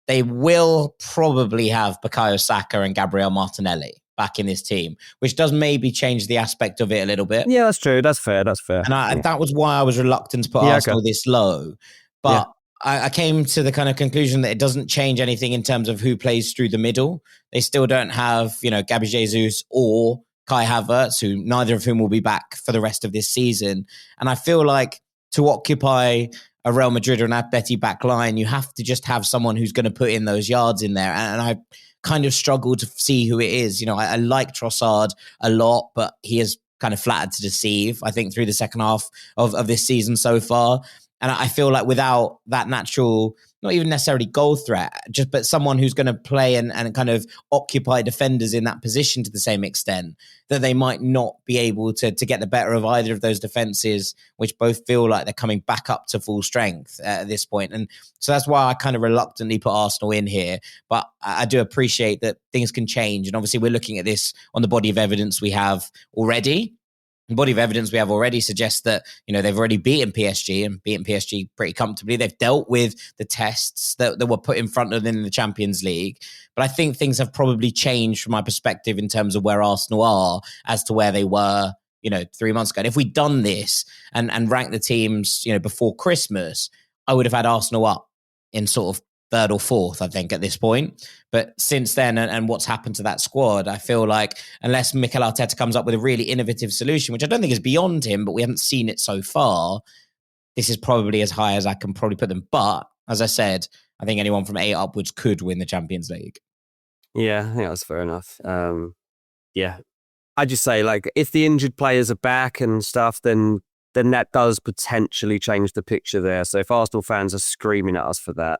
they will probably have Bukayo Saka and Gabriel Martinelli. back in this team, which does maybe change the aspect of it a little bit. Yeah, that's true. That's fair. And that was why I was reluctant to put Arsenal this low. But I came to the kind of conclusion that it doesn't change anything in terms of who plays through the middle. They still don't have, Gabi Jesus or Kai Havertz, who neither of whom will be back for the rest of this season. And I feel like to occupy a Real Madrid or an Atleti back line, you have to just have someone who's going to put in those yards in there. And I kind of struggle to see who it is. I like Trossard a lot, but he has kind of flattered to deceive, I think, through the second half of this season so far. And I feel like without that natural, not even necessarily goal threat, but someone who's going to play and kind of occupy defenders in that position to the same extent, that they might not be able to get the better of either of those defenses, which both feel like they're coming back up to full strength at this point. And so that's why I kind of reluctantly put Arsenal in here. But I do appreciate that things can change. And obviously we're looking at this on the body of evidence we have already. The body of evidence we have already suggests that, they've already beaten PSG pretty comfortably. They've dealt with the tests that were put in front of them in the Champions League. But I think things have probably changed from my perspective in terms of where Arsenal are as to where they were, 3 months ago. And if we'd done this and ranked the teams, before Christmas, I would have had Arsenal up in sort of third or fourth, I think, at this point. But since then, and what's happened to that squad, I feel like unless Mikel Arteta comes up with a really innovative solution, which I don't think is beyond him, but we haven't seen it so far, this is probably as high as I can probably put them. But as I said, I think anyone from 8 upwards could win the Champions League. Yeah, I think that's fair enough. I just say, like, if the injured players are back and stuff, then that does potentially change the picture there. So if Arsenal fans are screaming at us for that,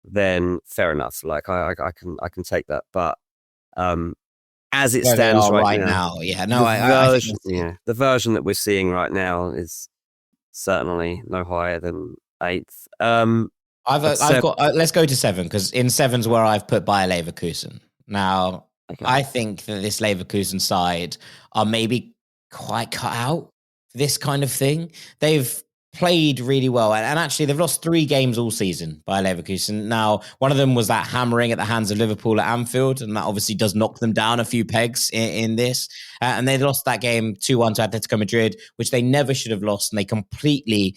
then fair enough. Like I can take that, but as it stands right now, the version that we're seeing right now is certainly no higher than 8th. I've got. Let's go to 7, because in 7's where I've put Bayer Leverkusen. Now, I think that this Leverkusen side are maybe quite cut out for this kind of thing. They've played really well, and actually they've lost 3 games all season by Leverkusen. Now, one of them was that hammering at the hands of Liverpool at Anfield, and that obviously does knock them down a few pegs in this. And they lost that game 2-1 to Atletico Madrid, which they never should have lost, and they completely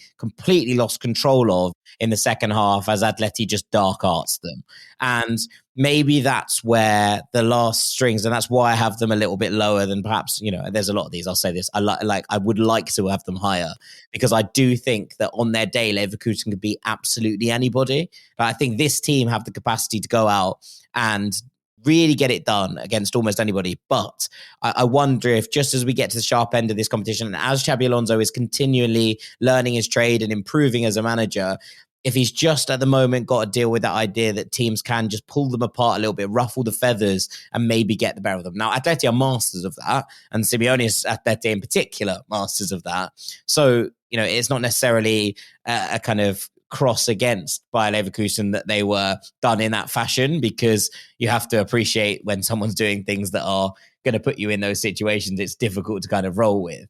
lost control of in the second half as Atleti just dark arts them. And maybe that's where the last strings, and that's why I have them a little bit lower than perhaps, there's a lot of these. I'll say this. I would like to have them higher, because I do think that on their day, Leverkusen could beat absolutely anybody. But I think this team have the capacity to go out and really get it done against almost anybody. But I wonder if, just as we get to the sharp end of this competition, and as Xabi Alonso is continually learning his trade and improving as a manager, if he's just at the moment got to deal with that idea that teams can just pull them apart a little bit, ruffle the feathers, and maybe get the better of them. Now, Atleti are masters of that, and Simeone's Atleti in particular, masters of that. So, it's not necessarily a kind of cross against Bayer Leverkusen that they were done in that fashion, because you have to appreciate when someone's doing things that are going to put you in those situations, it's difficult to kind of roll with.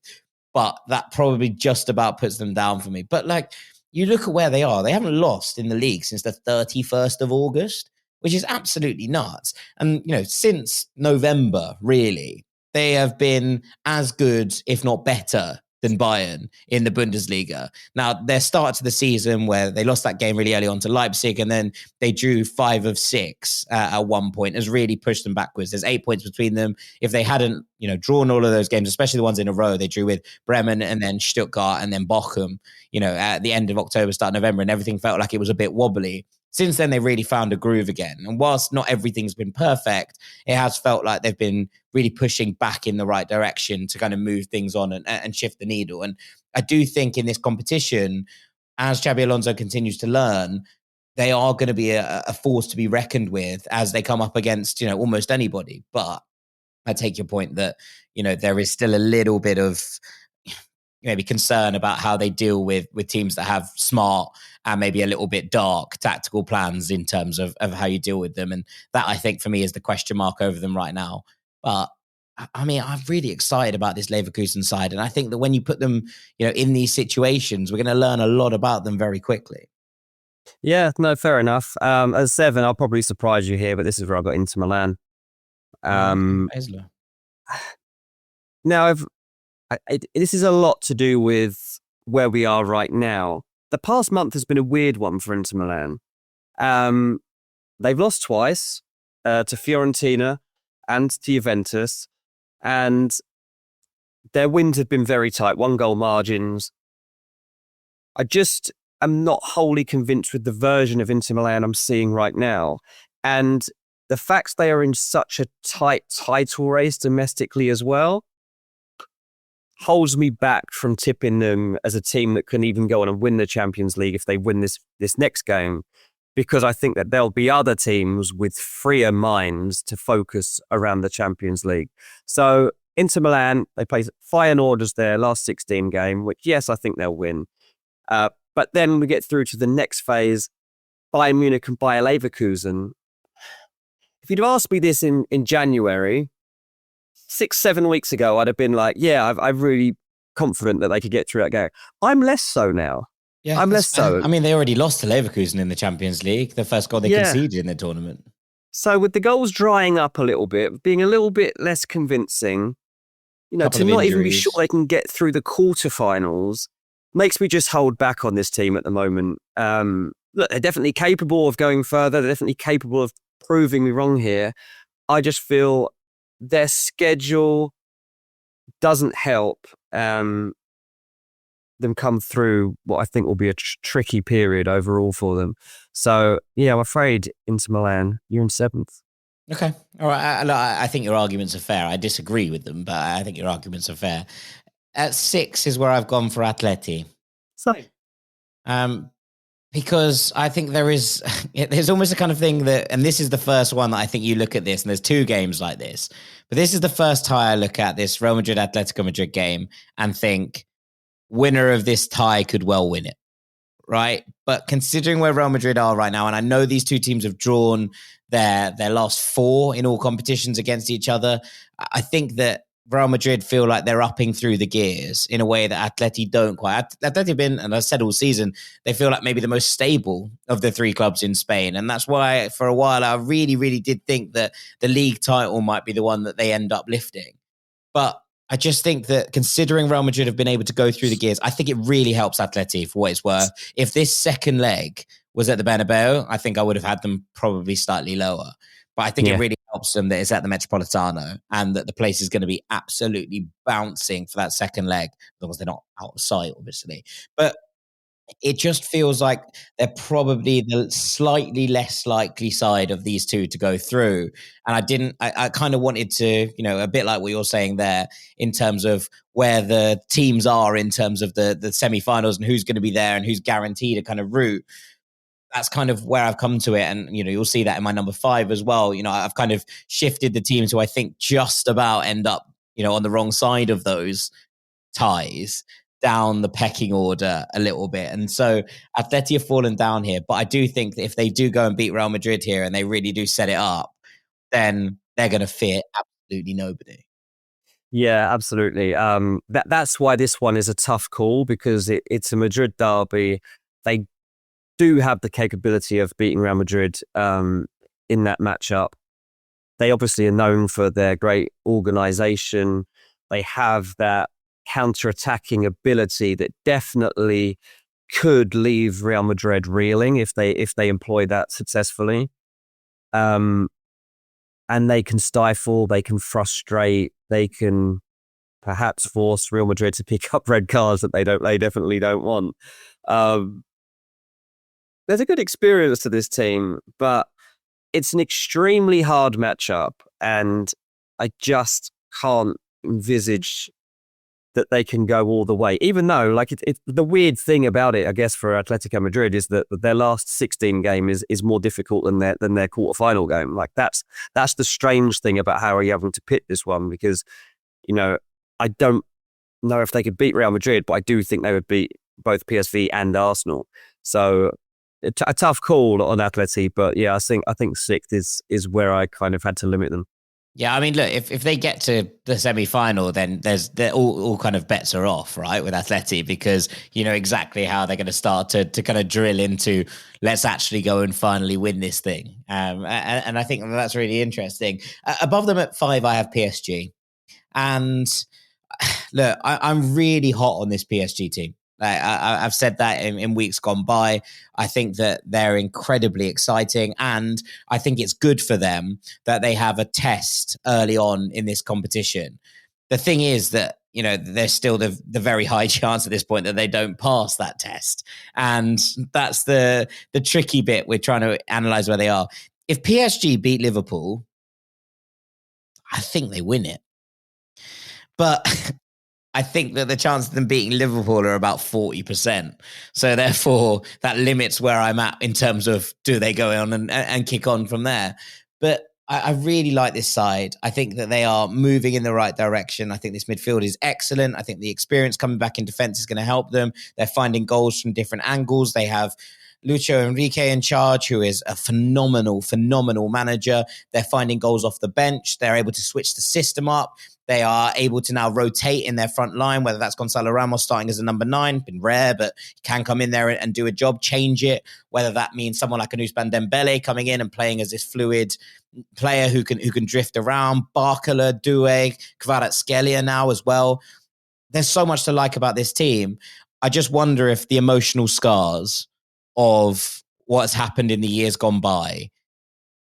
But that probably just about puts them down for me. But you look at where they are. They haven't lost in the league since the 31st of August, which is absolutely nuts. And, since November, really, they have been as good, if not better, than Bayern in the Bundesliga. Now, their start to the season, where they lost that game really early on to Leipzig, and then they drew 5 of 6 at one point, has really pushed them backwards. There's 8 points between them. If they hadn't, drawn all of those games, especially the ones in a row, they drew with Bremen and then Stuttgart and then Bochum, at the end of October, start November, and everything felt like it was a bit wobbly. Since then, they really found a groove again. And whilst not everything's been perfect, it has felt like they've been really pushing back in the right direction to kind of move things on and shift the needle. And I do think in this competition, as Xabi Alonso continues to learn, they are going to be a force to be reckoned with as they come up against, almost anybody. But I take your point that, there is still a little bit of maybe concern about how they deal with teams that have smart and maybe a little bit dark tactical plans in terms of how you deal with them. And that, I think, for me, is the question mark over them right now. But I mean, I'm really excited about this Leverkusen side. And I think that when you put them, in these situations, we're going to learn a lot about them very quickly. Yeah, no, fair enough. As 7, I'll probably surprise you here, but this is where I got Inter Milan. now this is a lot to do with where we are right now. The past month has been a weird one for Inter Milan. They've lost twice to Fiorentina and to Juventus, and their wins have been very tight, 1-goal margins. I just am not wholly convinced with the version of Inter Milan I'm seeing right now. And the fact they are in such a tight title race domestically as well holds me back from tipping them as a team that can even go on and win the Champions League if they win this next game, because I think that there'll be other teams with freer minds to focus around the Champions League. So Inter Milan, they play Feyenoord as their last 16 game, which, yes, I think they'll win. But then we get through to the next phase, Bayern Munich and Bayer Leverkusen. If you'd have asked me this in January, 6-7 weeks ago, I'd have been like, yeah, I'm really confident that they could get through that game. I'm less so now. Yeah, I'm less so. I mean, they already lost to Leverkusen in the Champions League, the first goal they conceded in the tournament. So with the goals drying up a little bit, being a little bit less convincing, to not even be sure they can get through the quarterfinals, makes me just hold back on this team at the moment. Look, they're definitely capable of going further. They're definitely capable of proving me wrong here. I just feel their schedule doesn't help them come through what I think will be a tricky period overall for them. So, yeah, I'm afraid Inter Milan, you're in 7th. Okay. All right. I think your arguments are fair. I disagree with them, but I think your arguments are fair. At 6 is where I've gone for Atleti. Same. Because I think there's almost a kind of thing that, and this is the first one that I think you look at this, and there's 2 games like this, but this is the first tie I look at this Real Madrid Atletico Madrid game and think winner of this tie could well win it, right? But considering where Real Madrid are right now, and I know these 2 teams have drawn their last 4 in all competitions against each other, I think that Real Madrid feel like they're upping through the gears in a way that Atleti don't quite. Atleti have been, and I said all season, they feel like maybe the most stable of the 3 clubs in Spain. And that's why for a while I really, really did think that the league title might be the one that they end up lifting. But I just think that considering Real Madrid have been able to go through the gears, I think it really helps Atleti for what it's worth. If this second leg was at the Bernabeu, I think I would have had them probably slightly lower. But I think it really helps them that it's at the Metropolitano and that the place is going to be absolutely bouncing for that second leg, as long as they're not out of sight, obviously. But it just feels like they're probably the slightly less likely side of these 2 to go through. And I kind of wanted to, a bit like what you're saying there in terms of where the teams are in terms of the semi-finals and who's going to be there and who's guaranteed a kind of route. That's kind of where I've come to it. And, you'll see that in my number 5 as well. I've kind of shifted the teams who I think just about end up, on the wrong side of those ties down the pecking order a little bit. And so Atleti have fallen down here. But I do think that if they do go and beat Real Madrid here and they really do set it up, then they're going to fear absolutely nobody. Yeah, absolutely. That's why this one is a tough call, because it's a Madrid derby. They do have the capability of beating Real Madrid in that matchup. They obviously are known for their great organisation. They have that counter-attacking ability that definitely could leave Real Madrid reeling if they employ that successfully. And they can stifle, they can frustrate, they can perhaps force Real Madrid to pick up red cards that they definitely don't want. There's a good experience to this team, but it's an extremely hard matchup, and I just can't envisage that they can go all the way. Even though, the weird thing about it, I guess, for Atletico Madrid is that their last 16 game is more difficult than their quarterfinal game. That's the strange thing about how are you having to pit this one, because I don't know if they could beat Real Madrid, but I do think they would beat both PSV and Arsenal. So a tough call on Atleti, but yeah, I think 6th is where I kind of had to limit them. Yeah, I mean, look, if they get to the semi-final, then they're all kind of bets are off, right, with Atleti, because you know exactly how they're going to start to kind of drill into, let's actually go and finally win this thing. And I think that's really interesting. Above them at 5, I have PSG. And look, I'm really hot on this PSG team. I've said that in weeks gone by. I think that they're incredibly exciting, and I think it's good for them that they have a test early on in this competition. The thing is that, there's still the very high chance at this point that they don't pass that test. And that's the tricky bit. We're trying to analyze where they are. If PSG beat Liverpool, I think they win it. But I think that the chances of them beating Liverpool are about 40%. So therefore, that limits where I'm at in terms of do they go on and kick on from there. But I really like this side. I think that they are moving in the right direction. I think this midfield is excellent. I think the experience coming back in defence is going to help them. They're finding goals from different angles. They have Lucho Enrique in charge, who is a phenomenal manager. They're finding goals off the bench. They're able to switch the system up. They are able to now rotate in their front line, whether that's Gonzalo Ramos starting as a number 9, been rare, but he can come in there and do a job, change it. Whether that means someone like Ousmane Dembele coming in and playing as this fluid player who can drift around. Barcola, Doué, Kvaratskhelia now as well. There's so much to like about this team. I just wonder if the emotional scars of what's happened in the years gone by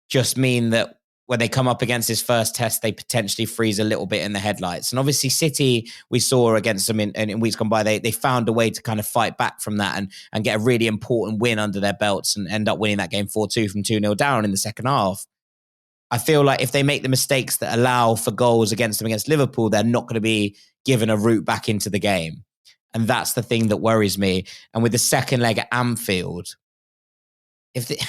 just mean that when they come up against this first test, they potentially freeze a little bit in the headlights. And obviously City, we saw against them in weeks gone by, they found a way to kind of fight back from that and get a really important win under their belts and end up winning that game 4-2 from 2-0 down in the second half. I feel like if they make the mistakes that allow for goals against them against Liverpool, they're not going to be given a route back into the game. And that's the thing that worries me. And with the second leg at Anfield,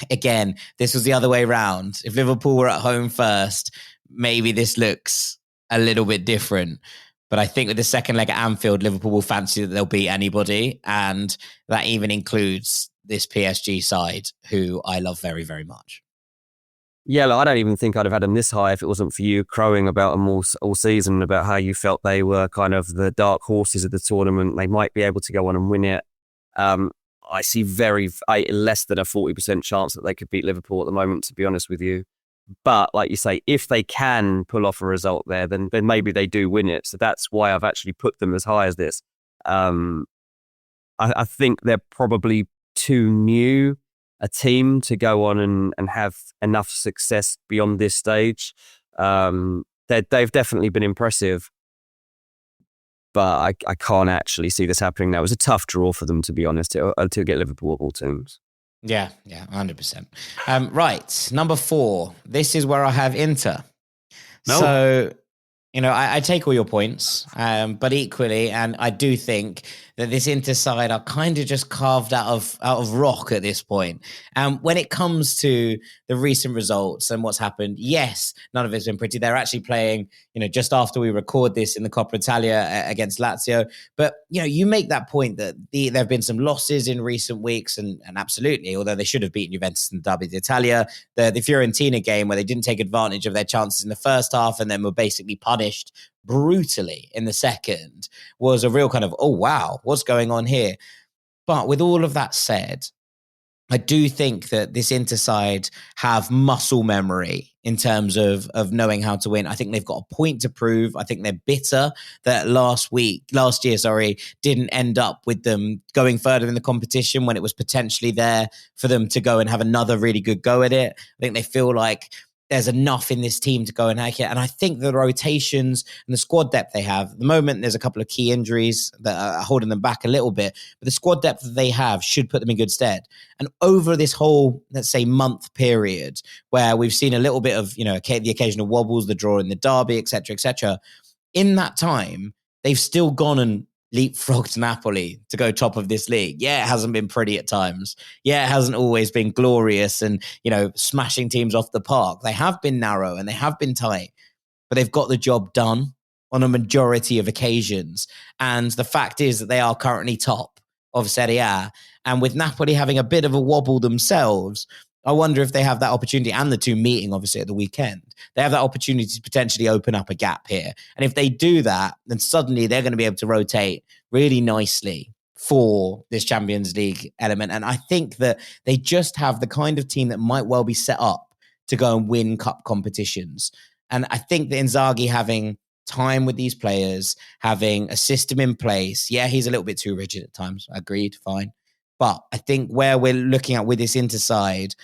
again, this was the other way around. If Liverpool were at home first, maybe this looks a little bit different. But I think with the second leg at Anfield, Liverpool will fancy that they'll beat anybody. And that even includes this PSG side, who I love very, very much. Yeah, I don't even think I'd have had them this high if it wasn't for you crowing about them all season, about how you felt they were kind of the dark horses of the tournament. They might be able to go on and win it. I see less than a 40% chance that they could beat Liverpool at the moment, to be honest with you. But like you say, if they can pull off a result there, then maybe they do win it. So that's why I've actually put them as high as this. I think they're probably too new a team to go on and have enough success beyond this stage. They've definitely been impressive, but I can't actually see this happening now. It was a tough draw for them, to be honest, to get Liverpool of all teams. Yeah, 100%. Right, number 4. This is where I have Inter. No. So, I take all your points, but equally, and I do think that this Inter side are kind of just carved out of rock at this point. When it comes to the recent results and what's happened, yes, none of it's been pretty. They're actually playing, just after we record this in the Coppa Italia against Lazio. But, you make that point that there have been some losses in recent weeks, and absolutely, although they should have beaten Juventus in the Derby d'Italia, the Fiorentina game where they didn't take advantage of their chances in the first half and then were basically punished brutally in the second was a real kind of, oh, wow, what's going on here? But with all of that said, I do think that this Inter side have muscle memory in terms of knowing how to win. I think they've got a point to prove. I think they're bitter that last year, didn't end up with them going further in the competition when it was potentially there for them to go and have another really good go at it. I think they feel like there's enough in this team to go and hack it. And I think the rotations and the squad depth they have, at the moment, there's a couple of key injuries that are holding them back a little bit, but the squad depth that they have should put them in good stead. And over this whole, let's say, month period where we've seen a little bit of, the occasional wobbles, the draw in the derby, et cetera, in that time, they've still gone and leapfrogged Napoli to go top of this league. Yeah, it hasn't been pretty at times. Yeah, it hasn't always been glorious and, smashing teams off the park. They have been narrow and they have been tight, but they've got the job done on a majority of occasions. And the fact is that they are currently top of Serie A. And with Napoli having a bit of a wobble themselves, I wonder if they have that opportunity, and the two meeting obviously at the weekend, they have that opportunity to potentially open up a gap here. And if they do that, then suddenly they're going to be able to rotate really nicely for this Champions League element. And I think that they just have the kind of team that might well be set up to go and win cup competitions. And I think that Inzaghi having time with these players, having a system in place. Yeah, he's a little bit too rigid at times. Agreed, fine. But I think where we're looking at with this Inter side,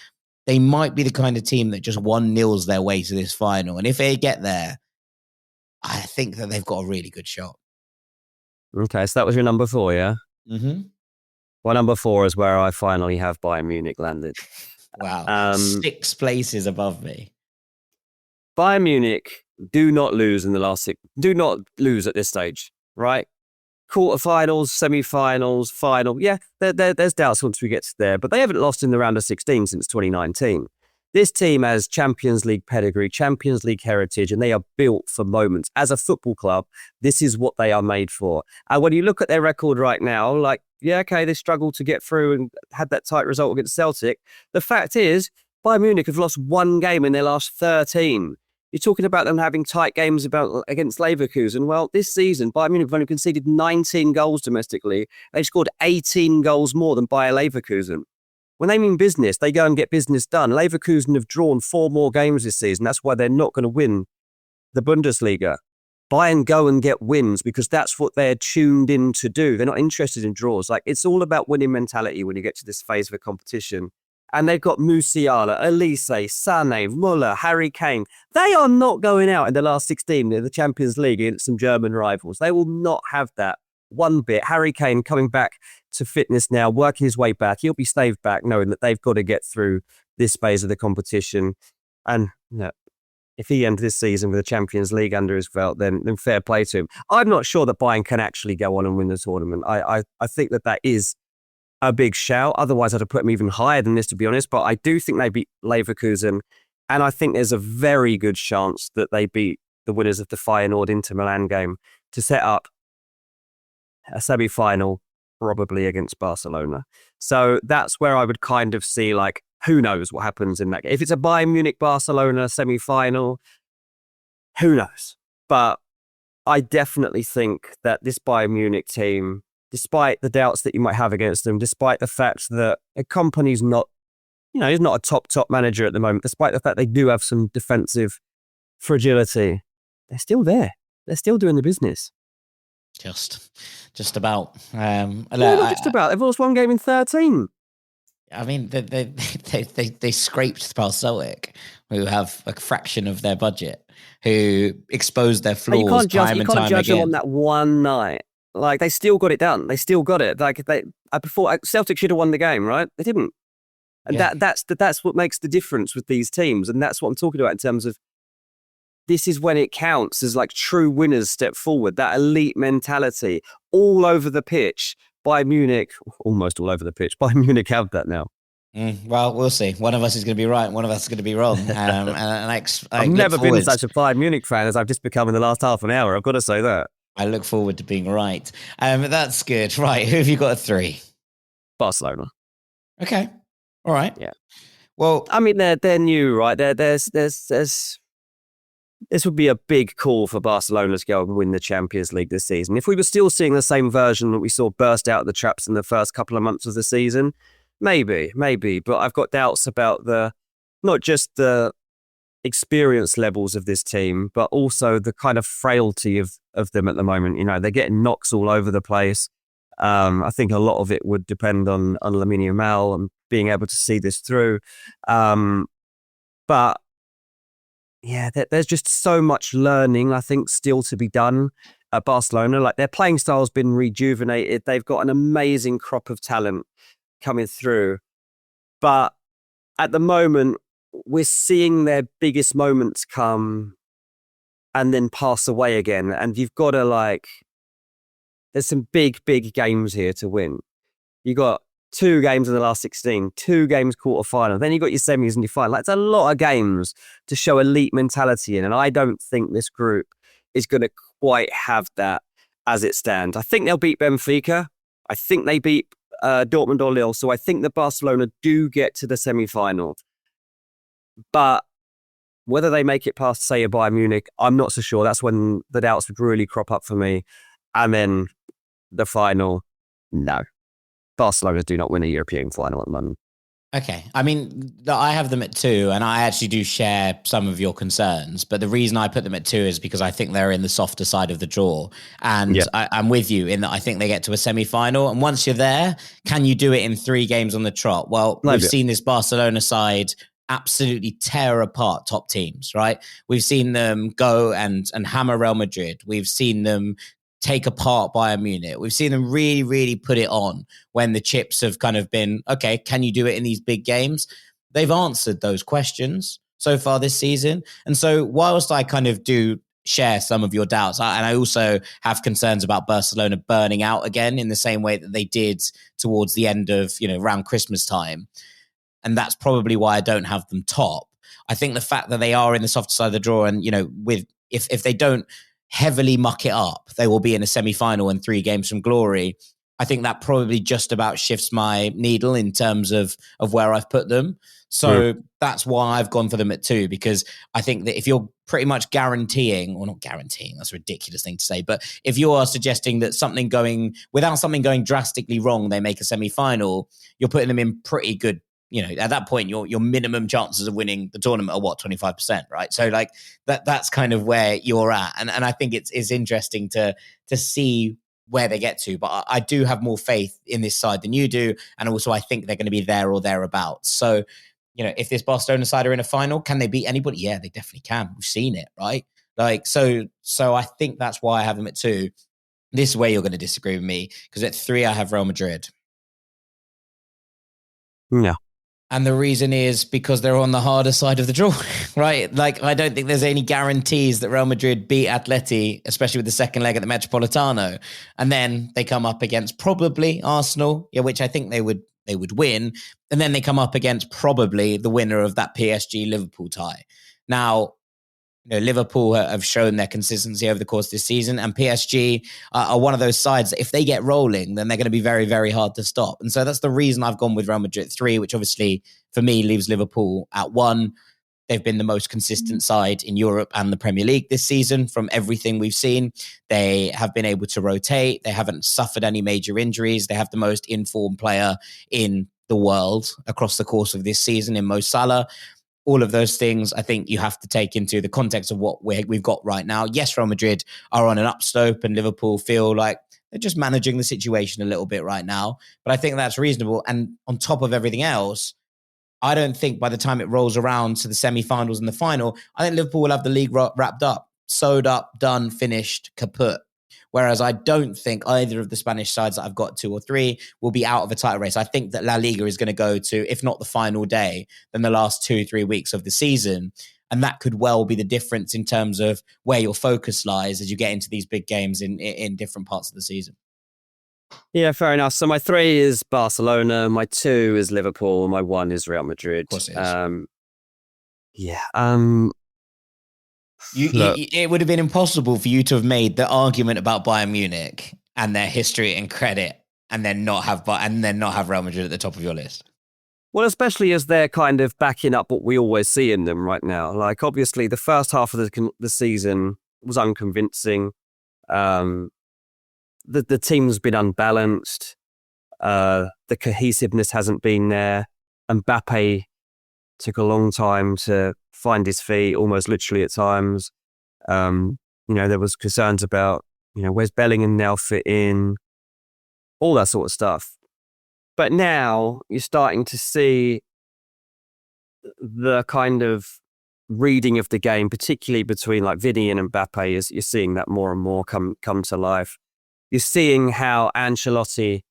they might be the kind of team that just 1-0s their way to this final. And if they get there, I think that they've got a really good shot. Okay, so that was your number 4, yeah? Mm-hmm. Well, number 4 is where I finally have Bayern Munich landed. Wow. 6 places above me. Bayern Munich do not lose in the last 6. Do not lose at this stage, right? Quarterfinals, semi-finals, final. Yeah, there's doubts once we get to there, but they haven't lost in the round of 16 since 2019. This team has Champions League pedigree, Champions League heritage, and they are built for moments. As a football club, this is what they are made for. And when you look at their record right now, like, yeah, okay, they struggled to get through and had that tight result against Celtic. The fact is, Bayern Munich have lost 1 game in their last 13. You're talking about them having tight games against Leverkusen. Well, this season, Bayern Munich have only conceded 19 goals domestically. They've scored 18 goals more than Bayer Leverkusen. When they mean business, they go and get business done. Leverkusen have drawn 4 more games this season. That's why they're not going to win the Bundesliga. Bayern go and get wins because that's what they're tuned in to do. They're not interested in draws. Like, it's all about winning mentality when you get to this phase of a competition. And they've got Musiala, Elise, Sané, Müller, Harry Kane. They are not going out in the last 16 in the Champions League against some German rivals. They will not have that one bit. Harry Kane coming back to fitness now, working his way back. He'll be staved back knowing that they've got to get through this phase of the competition. And if he ends this season with a Champions League under his belt, then fair play to him. I'm not sure that Bayern can actually go on and win the tournament. I think that is a big shout. Otherwise, I'd have put them even higher than this, to be honest. But I do think they beat Leverkusen. And I think there's a very good chance that they beat the winners of the Feyenoord Inter Milan game to set up a semi-final, probably against Barcelona. So that's where I would kind of see, like, who knows what happens in that game. If it's a Bayern Munich-Barcelona semi-final, who knows? But I definitely think that this Bayern Munich team, despite the doubts that you might have against them, despite the fact that a company's not, he's not a top manager at the moment, despite the fact they do have some defensive fragility, they're still there. They're still doing the business. Just about. Not just about. They've lost 1 game in 13. I mean, they scraped past Celtic, who have a fraction of their budget, who exposed their flaws time and time again. You can't judge them on that one night. Like, they still got it done. They still got it. Like, Celtic should have won the game, right? They didn't. And that's what makes the difference with these teams. And that's what I'm talking about in terms of this is when it counts as like true winners step forward. That elite mentality all over the pitch. Bayern Munich, almost all over the pitch. Bayern Munich have that now. Well, we'll see. One of us is going to be right. One of us is going to be wrong. I've never been such a Bayern Munich fan as I've just become in the last half an hour. I've got to say that. I look forward to being right. That's good. Right. Who have you got at 3? Barcelona. Okay. All right. Yeah. Well, I mean, they're new, right? This would be a big call for Barcelona to go and win the Champions League this season. If we were still seeing the same version that we saw burst out of the traps in the first couple of months of the season, maybe. But I've got doubts about not just the experience levels of this team, but also the kind of frailty of them at the moment. They're getting knocks all over the place. I think a lot of it would depend on Lamine Yamal and being able to see this through. But yeah, there's just so much learning, I think, still to be done at Barcelona. Like, their playing style's been rejuvenated. They've got an amazing crop of talent coming through. But at the moment, we're seeing their biggest moments come and then pass away again. And you've got to, there's some big games here to win. You got 2 games in the last 16, 2 games quarterfinal. Then you got your semis and your final. It's a lot of games to show elite mentality in. And I don't think this group is going to quite have that as it stands. I think they'll beat Benfica. I think they beat Dortmund or Lille. So I think that Barcelona do get to the semi-final. But whether they make it past, say, a Bayern Munich, I'm not so sure. That's when the doubts would really crop up for me. And then the final, no. Barcelona do not win a European final at the moment. Okay. I mean, I have them at 2, and I actually do share some of your concerns. But the reason I put them at 2 is because I think they're in the softer side of the draw. And I'm with you in that I think they get to a semi-final. And once you're there, can you do it in 3 games on the trot? Well, we've seen this Barcelona side absolutely tear apart top teams, right? We've seen them go and hammer Real Madrid. We've seen them take apart Bayern Munich. We've seen them really, really put it on when the chips have kind of been, okay, can you do it in these big games? They've answered those questions so far this season. And so whilst I kind of do share some of your doubts, and I also have concerns about Barcelona burning out again in the same way that they did towards the end of, around Christmas time. And that's probably why I don't have them top. I think the fact that they are in the softer side of the draw and, if they don't heavily muck it up, they will be in a semi-final and 3 games from glory. I think that probably just about shifts my needle in terms of where I've put them. So that's why I've gone for them at 2, because I think that if you're pretty much guaranteeing, or not guaranteeing, that's a ridiculous thing to say, but if you are suggesting that without something going drastically wrong, they make a semi-final, you're putting them in pretty good. At that point, your minimum chances of winning the tournament are 25%, right? So like that's kind of where you're at. And I think it's interesting to see where they get to. But I do have more faith in this side than you do. And also I think they're going to be there or thereabouts. So, if this Barcelona side are in a final, can they beat anybody? Yeah, they definitely can. We've seen it, right? Like, so I think that's why I have them at 2. This is where you're going to disagree with me, because at 3, I have Real Madrid. Yeah. And the reason is because they're on the harder side of the draw, right? Like, I don't think there's any guarantees that Real Madrid beat Atleti, especially with the second leg at the Metropolitano. And then they come up against probably Arsenal, which I think they would win. And then they come up against probably the winner of that PSG-Liverpool tie. Now, Liverpool have shown their consistency over the course of this season, and PSG are one of those sides that if they get rolling, then they're going to be very, very hard to stop. And so that's the reason I've gone with Real Madrid 3, which obviously for me leaves Liverpool at 1. They've been the most consistent side in Europe and the Premier League this season from everything we've seen. They have been able to rotate. They haven't suffered any major injuries. They have the most informed player in the world across the course of this season in Mo Salah. All of those things, I think you have to take into the context of what we've got right now. Yes, Real Madrid are on an upslope and Liverpool feel like they're just managing the situation a little bit right now. But I think that's reasonable. And on top of everything else, I don't think by the time it rolls around to the semi-finals and the final, I think Liverpool will have the league wrapped up, sewed up, done, finished, kaput. Whereas I don't think either of the Spanish sides that I've got 2 or 3 will be out of a title race. I think that La Liga is going to go to, if not the final day, then the last 2-3 weeks of the season. And that could well be the difference in terms of where your focus lies as you get into these big games in different parts of the season. Yeah, fair enough. So my 3 is Barcelona, my 2 is Liverpool, my 1 is Real Madrid. Of course it is. It would have been impossible for you to have made the argument about Bayern Munich and their history and credit, and then not have Real Madrid at the top of your list. Well, especially as they're kind of backing up what we always see in them right now. Like, obviously, the first half of the season was unconvincing. The team's been unbalanced. The cohesiveness hasn't been there. Mbappe took a long time to find his feet, almost literally at times. There was concerns about, where's Bellingham now fit in, all that sort of stuff. But now you're starting to see the kind of reading of the game, particularly between like Vini and Mbappe, you're seeing that more and more come to life. You're seeing how Ancelotti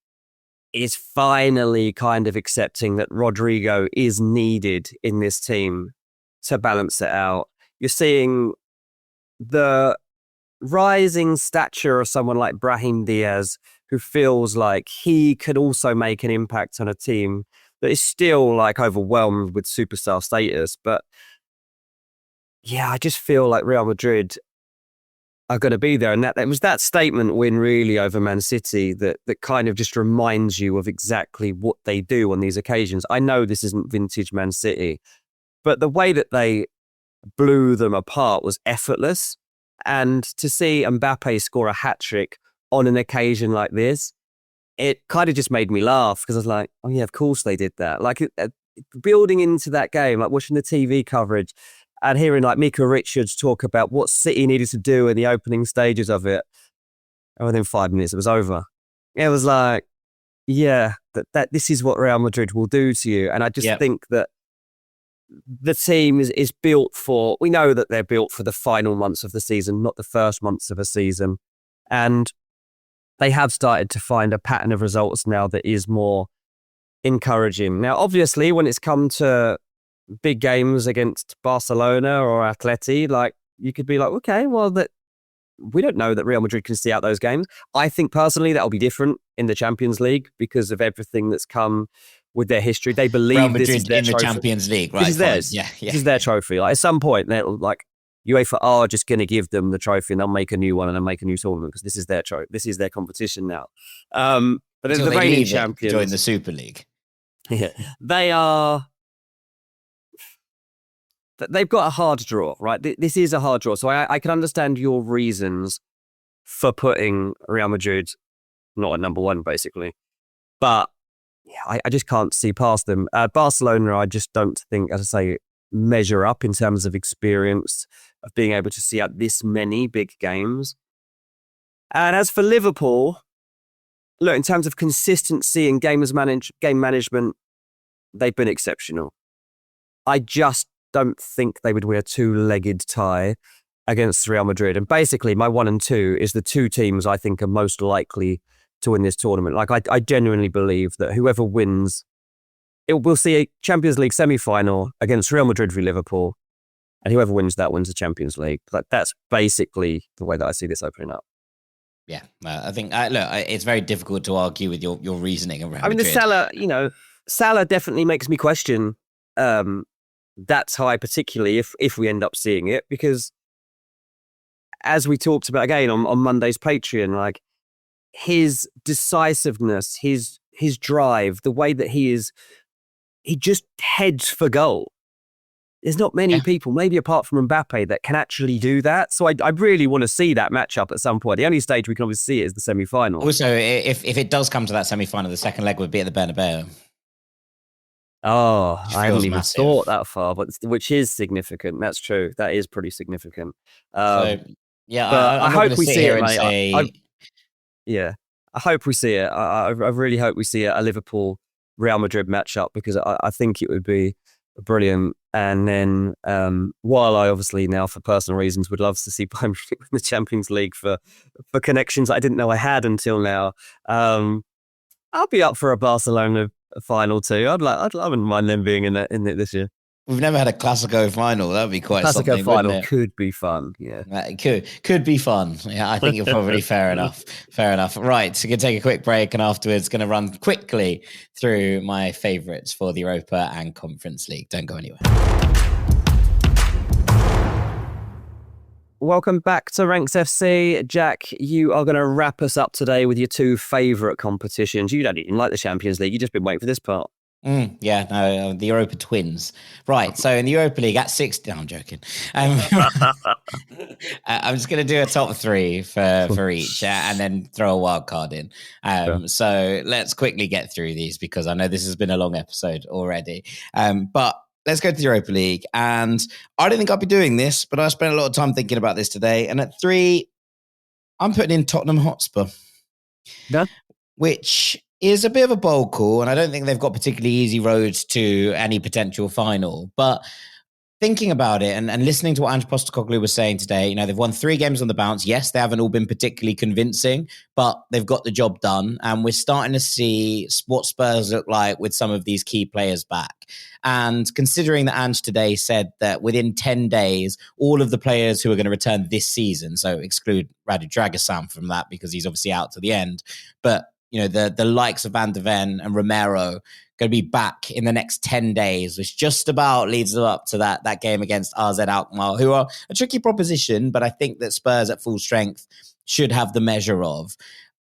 is finally kind of accepting that Rodrigo is needed in this team to balance it out. You're seeing the rising stature of someone like Brahim Diaz, who feels like he could also make an impact on a team that is still like overwhelmed with superstar status. But yeah, I just feel like Real Madrid are going to be there. And it was that statement win really over Man City that kind of just reminds you of exactly what they do on these occasions. I know this isn't vintage Man City, but the way that they blew them apart was effortless. And to see Mbappe score a hat-trick on an occasion like this, it kind of just made me laugh because I was like, oh yeah, of course they did that. Like building into that game, like watching the TV coverage and hearing like Mika Richards talk about what City needed to do in the opening stages of it. And within 5 minutes, it was over. It was like, yeah, that this is what Real Madrid will do to you. And I just think that the team is built for, we know that they're built for the final months of the season, not the first months of a season. And they have started to find a pattern of results now that is more encouraging. Now, obviously, when it's come to big games against Barcelona or Atleti, like you could be like, okay, well, that we don't know that Real Madrid can see out those games. I think personally that'll be different in the Champions League because of everything that's come with their history. They believe Real Madrid this is their in the trophy. Champions League, right? This is theirs. This is their trophy. Like at some point, they're like UEFA are just going to give them the trophy and they'll make a new one and they'll make a new tournament because this is their trophy. This is their competition now. But as the reigning champions, join the Super League. Yeah, they've got a hard draw, right? This is a hard draw. So I can understand your reasons for putting Real Madrid not at number one, basically. But yeah, I just can't see past them. Barcelona, I just don't think, as I say, measure up in terms of experience of being able to see out this many big games. And as for Liverpool, look, in terms of consistency and game management, they've been exceptional. I just don't think they would win a two-legged tie against Real Madrid. And basically, my 1 and 2 is the two teams I think are most likely to win this tournament. Like, I genuinely believe that whoever wins, we'll see a Champions League semi-final against Real Madrid v Liverpool, and whoever wins that wins the Champions League. Like, that's basically the way that I see this opening up. Yeah, I think look, it's very difficult to argue with your reasoning around. I mean, Madrid. Salah definitely makes me question that tie, particularly if we end up seeing it, because as we talked about again on Monday's Patreon, like his decisiveness, his drive, the way that he just heads for goal. There's not many people, maybe apart from Mbappe, that can actually do that. So I really want to see that matchup at some point. The only stage we can obviously see it is the semi-final. Also, if it does come to that semi-final, the second leg would be at the Bernabeu. Oh, I haven't even thought that far, but which is significant. That's true. That is pretty significant. I hope we see it, mate. I hope we see it. I really hope we see a Liverpool Real Madrid matchup because I think it would be brilliant. And then while I obviously now for personal reasons would love to see Bayern Munich win the Champions League for connections I didn't know I had until now, I'll be up for a Barcelona final too. I wouldn't mind them being in it this year. We've never had a Classico final. That would be quite something. Classico final could be fun. Yeah, it could be fun. Yeah, I think you're probably fair enough. Fair enough. Right, so we're going to take a quick break and afterwards going to run quickly through my favourites for the Europa and Conference League. Don't go anywhere. Welcome back to Ranks FC. Jack, you are going to wrap us up today with your two favourite competitions. You don't even like the Champions League. You've just been waiting for this part. The Europa Twins. Right, so in the Europa League at 6... No, I'm joking. I'm just going to do a top three for each and then throw a wild card in. So let's quickly get through these because I know this has been a long episode already. But let's go to the Europa League. And I don't think I'll be doing this, but I spent a lot of time thinking about this today. And at 3, I'm putting in Tottenham Hotspur. Yeah. Which is a bit of a bold call, and I don't think they've got particularly easy roads to any potential final. But thinking about it and listening to what Ange Postecoglou was saying today, they've won 3 games on the bounce. Yes, they haven't all been particularly convincing, but they've got the job done. And we're starting to see what Spurs look like with some of these key players back. And considering that Ange today said that within 10 days, all of the players who are going to return this season, so exclude Radu Dragosan from that because he's obviously out to the end, but the likes of Van de Ven and Romero going to be back in the next 10 days, which just about leads them up to that game against AZ Alkmaar, who are a tricky proposition, but I think that Spurs at full strength should have the measure of.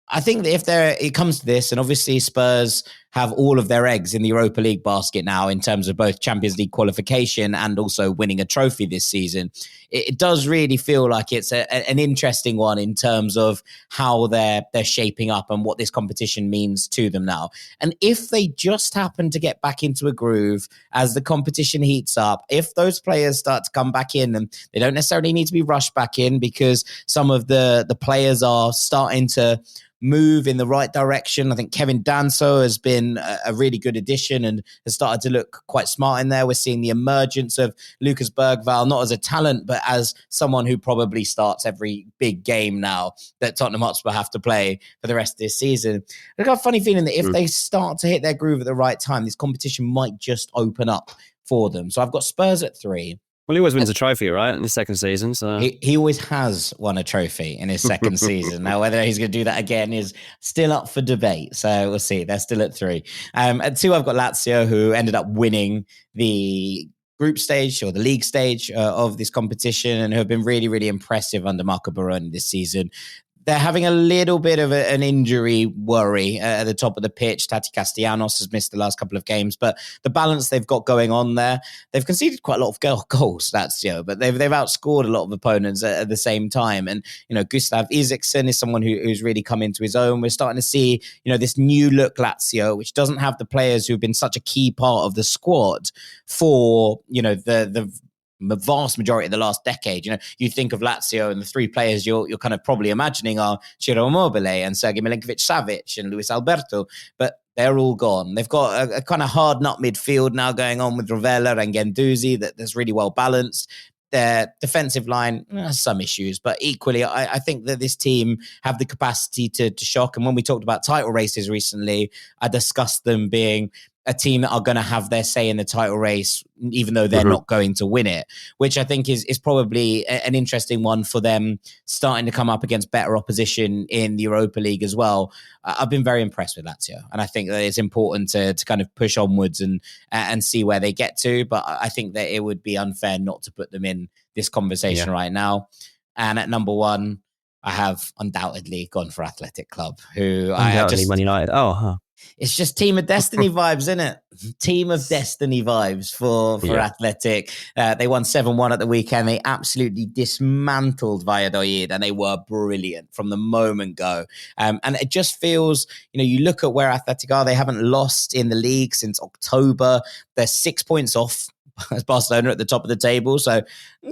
I think that if it comes to this, and obviously Spurs have all of their eggs in the Europa League basket now in terms of both Champions League qualification and also winning a trophy this season. It does really feel like it's an interesting one in terms of how they're shaping up and what this competition means to them now. And if they just happen to get back into a groove as the competition heats up, if those players start to come back in, and they don't necessarily need to be rushed back in because some of the players are starting to move in the right direction. I think Kevin Danso has been a really good addition and has started to look quite smart in there. We're seeing the emergence of Lucas Bergvall, not as a talent, but as someone who probably starts every big game now that Tottenham Hotspur have to play for the rest of this season. I've got a funny feeling that if they start to hit their groove at the right time, this competition might just open up for them. So I've got Spurs at 3. Well, he always wins a trophy, right, in his second season. So he always has won a trophy in his second season. Now, whether he's going to do that again is still up for debate. So we'll see. They're still at 3. At 2, I've got Lazio, who ended up winning the group stage or the league stage of this competition and who have been really, really impressive under Marco Baroni this season. They're having a little bit of an injury worry at the top of the pitch. Tati Castellanos has missed the last couple of games, but the balance they've got going on there, they've conceded quite a lot of goals, but they've outscored a lot of opponents at the same time. And, Gustav Isaacson is someone who's really come into his own. We're starting to see, this new look Lazio, which doesn't have the players who've been such a key part of the squad for, the vast majority of the last decade. You think of Lazio and the 3 players you're kind of probably imagining are Ciro Immobile and Sergej Milinkovic-Savic and Luis Alberto, but they're all gone. They've got a kind of hard nut midfield now going on with Rovella and Guendouzi that's really well balanced. Their defensive line has some issues, but equally, I think that this team have the capacity to shock. And when we talked about title races recently, I discussed them being a team that are going to have their say in the title race, even though they're not going to win it, which I think is probably an interesting one for them starting to come up against better opposition in the Europa League as well. I've been very impressed with Lazio, and I think that it's important to kind of push onwards and see where they get to. But I think that it would be unfair not to put them in this conversation right now. And at number 1, I have undoubtedly gone for Athletic Club, who undoubtedly Man United. It's just Team of Destiny vibes, isn't it? Team of Destiny vibes for Athletic. They won 7-1 at the weekend. They absolutely dismantled Valladolid, and they were brilliant from the moment go. And it just feels, you look at where Athletic are, they haven't lost in the league since October. They're 6 points off as Barcelona at the top of the table. So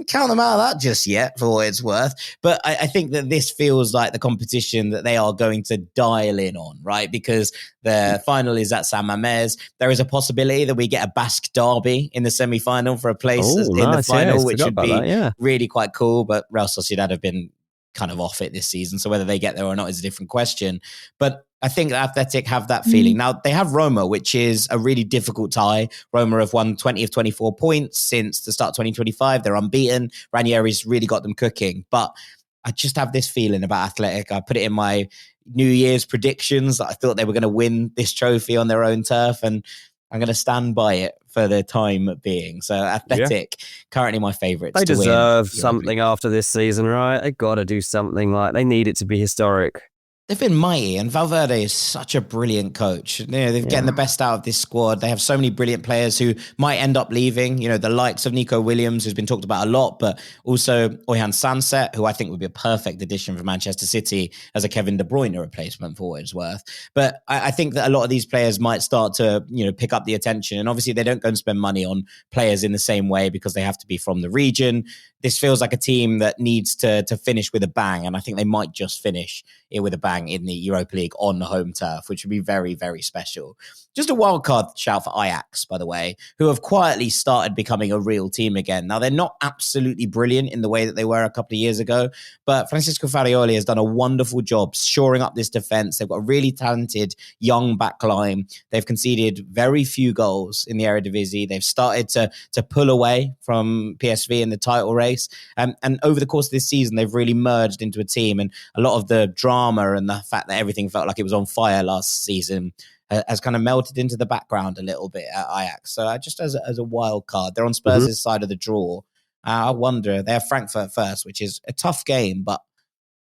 count them out of that just yet for what it's worth. But I think that this feels like the competition that they are going to dial in on, right? Because the final is at San Mamés. There is a possibility that we get a Basque derby in the semi-final for a place in the final, which would be really quite cool. But Real Sociedad have been kind of off it this season. So whether they get there or not is a different question. But I think Athletic have that feeling. Now, they have Roma, which is a really difficult tie. Roma have won 20 of 24 points since the start of 2025. They're unbeaten. Ranieri's really got them cooking. But I just have this feeling about Athletic. I put it in my New Year's predictions that I thought they were going to win this trophy on their own turf, and I'm going to stand by it for the time being. So Athletic, currently my favourites. They deserve something after this season, right? They got to do something. They need it to be historic. They've been mighty, and Valverde is such a brilliant coach. They're getting the best out of this squad. They have so many brilliant players who might end up leaving. The likes of Nico Williams, who's been talked about a lot, but also Oyhan Sanset, who I think would be a perfect addition for Manchester City as a Kevin De Bruyne replacement for what it's worth. But I think that a lot of these players might start to, pick up the attention. And obviously they don't go and spend money on players in the same way because they have to be from the region. This feels like a team that needs to finish with a bang, and I think they might just finish it with a bang in the Europa League on the home turf, which would be very, very special. Just a wildcard shout for Ajax, by the way, who have quietly started becoming a real team again. Now, they're not absolutely brilliant in the way that they were a couple of years ago, but Francisco Farioli has done a wonderful job shoring up this defense. They've got a really talented young back line. They've conceded very few goals in the Eredivisie. They've started to pull away from PSV in the title race. And over the course of this season, they've really merged into a team. And a lot of the drama and the fact that everything felt like it was on fire last season has kind of melted into the background a little bit at Ajax. So just as a wild card, they're on Spurs' side of the draw. I wonder, they have Frankfurt first, which is a tough game, but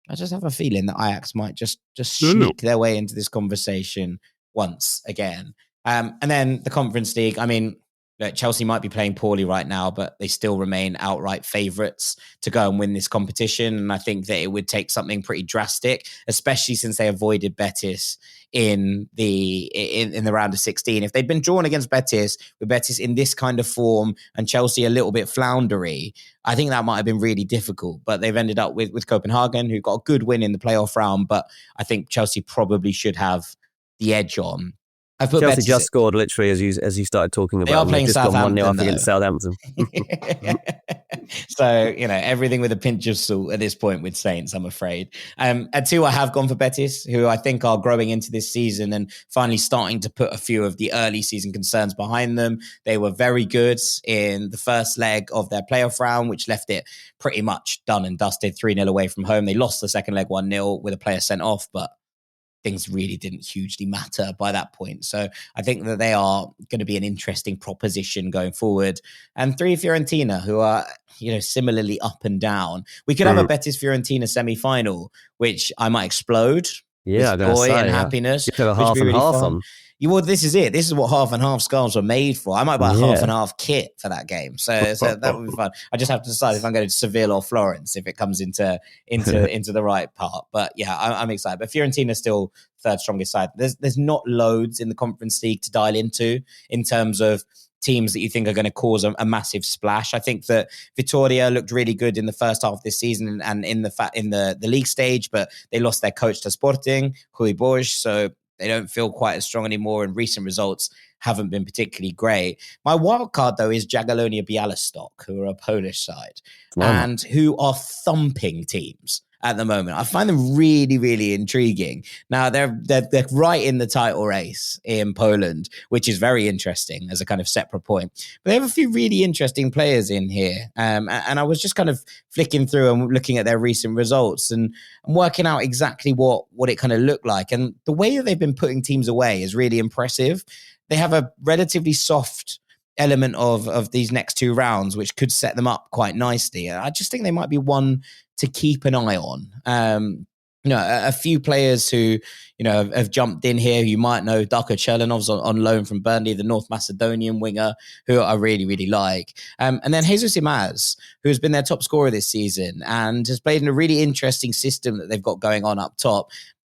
I just have a feeling that Ajax might just sneak their way into this conversation once again. And then the Conference League, I mean, Chelsea might be playing poorly right now, but they still remain outright favourites to go and win this competition. And I think that it would take something pretty drastic, especially since they avoided Betis in the round of 16. If they'd been drawn against Betis, with Betis in this kind of form and Chelsea a little bit floundery, I think that might have been really difficult. But they've ended up with Copenhagen, who got a good win in the playoff round. But I think Chelsea probably should have the edge on. Chelsea just scored literally as you started talking about. They are playing just Southampton, gone 1-0 up against Southampton. So, everything with a pinch of salt at this point with Saints, I'm afraid. At 2, I have gone for Betis, who I think are growing into this season and finally starting to put a few of the early season concerns behind them. They were very good in the first leg of their playoff round, which left it pretty much done and dusted, 3-0 away from home. They lost the second leg 1-0 with a player sent off, but things really didn't hugely matter by that point. So I think that they are going to be an interesting proposition going forward. And 3, Fiorentina, who are, similarly up and down. We could have a Betis-Fiorentina semi-final, which I might explode with joy and happiness. You could have a half and half on. Well, this is it. This is what half and half scarves were made for. I might buy a half and half kit for that game. So that would be fun. I just have to decide if I'm going to Seville or Florence if it comes into the right part. But yeah, I'm excited. But Fiorentina is still third strongest side. There's not loads in the Conference League to dial into in terms of teams that you think are going to cause a massive splash. I think that Vitória looked really good in the first half of this season and in the league stage, but they lost their coach to Sporting, Rui Borges, so they don't feel quite as strong anymore, and recent results haven't been particularly great. My wild card, though, is Jagiellonia Białystok, who are a Polish side and who are thumping teams at the moment. I find them really, really intriguing. Now, they're right in the title race in Poland, which is very interesting as a kind of separate point. But they have a few really interesting players in here. And I was just kind of flicking through and looking at their recent results and working out exactly what it kind of looked like. And the way that they've been putting teams away is really impressive. They have a relatively soft element of these next 2 rounds, which could set them up quite nicely. I just think they might be one to keep an eye on. A few players who, have jumped in here, you might know. Darko Cherlanov's on loan from Burnley, the North Macedonian winger, who I really, really like. And then Jesus Imaz, who has been their top scorer this season and has played in a really interesting system that they've got going on up top.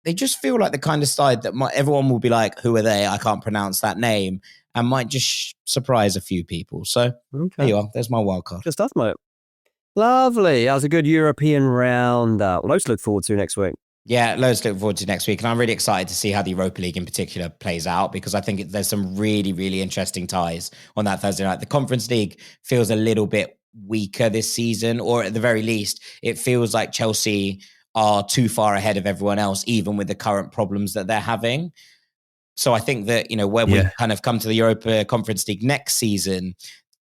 They just feel like the kind of side that everyone will be like, who are they? I can't pronounce that name, and might just surprise a few people. So there you are. There's my wild card. Good stuff, mate. Lovely. That was a good European round. Loads to look forward to next week. Yeah, loads to look forward to next week. And I'm really excited to see how the Europa League in particular plays out, because I think there's some really, really interesting ties on that Thursday night. The Conference League feels a little bit weaker this season, or at the very least, it feels like Chelsea are too far ahead of everyone else, even with the current problems that they're having. So I think that, when we kind of come to the Europa Conference League next season,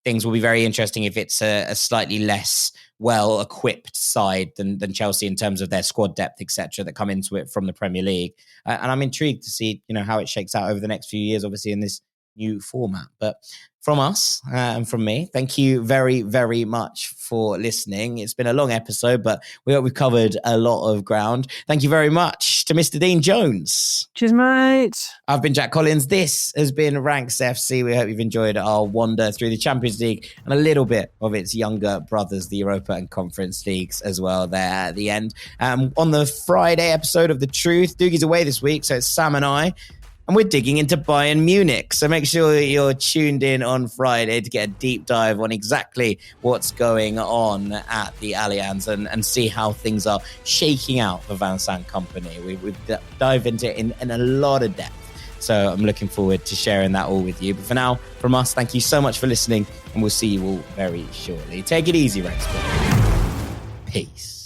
things will be very interesting if it's a slightly less well-equipped side than Chelsea in terms of their squad depth, etc., that come into it from the Premier League. And I'm intrigued to see, how it shakes out over the next few years, obviously in this new format. But from us and from me, thank you very, very much for listening. It's been a long episode, but we hope we've covered a lot of ground. Thank you very much to Mr. Dean Jones. Cheers, mate. I've been Jack Collins. This has been Ranks FC. We hope you've enjoyed our wander through the Champions League and a little bit of its younger brothers, the Europa and Conference Leagues, as well there at the end. On the Friday episode of The Truth, Doogie's away this week, so it's Sam and I. And we're digging into Bayern Munich. So make sure you're tuned in on Friday to get a deep dive on exactly what's going on at the Allianz and see how things are shaking out for Van Sant Company. We've dived into it in a lot of depth. So I'm looking forward to sharing that all with you. But for now, from us, thank you so much for listening. And we'll see you all very shortly. Take it easy, Rex. Peace.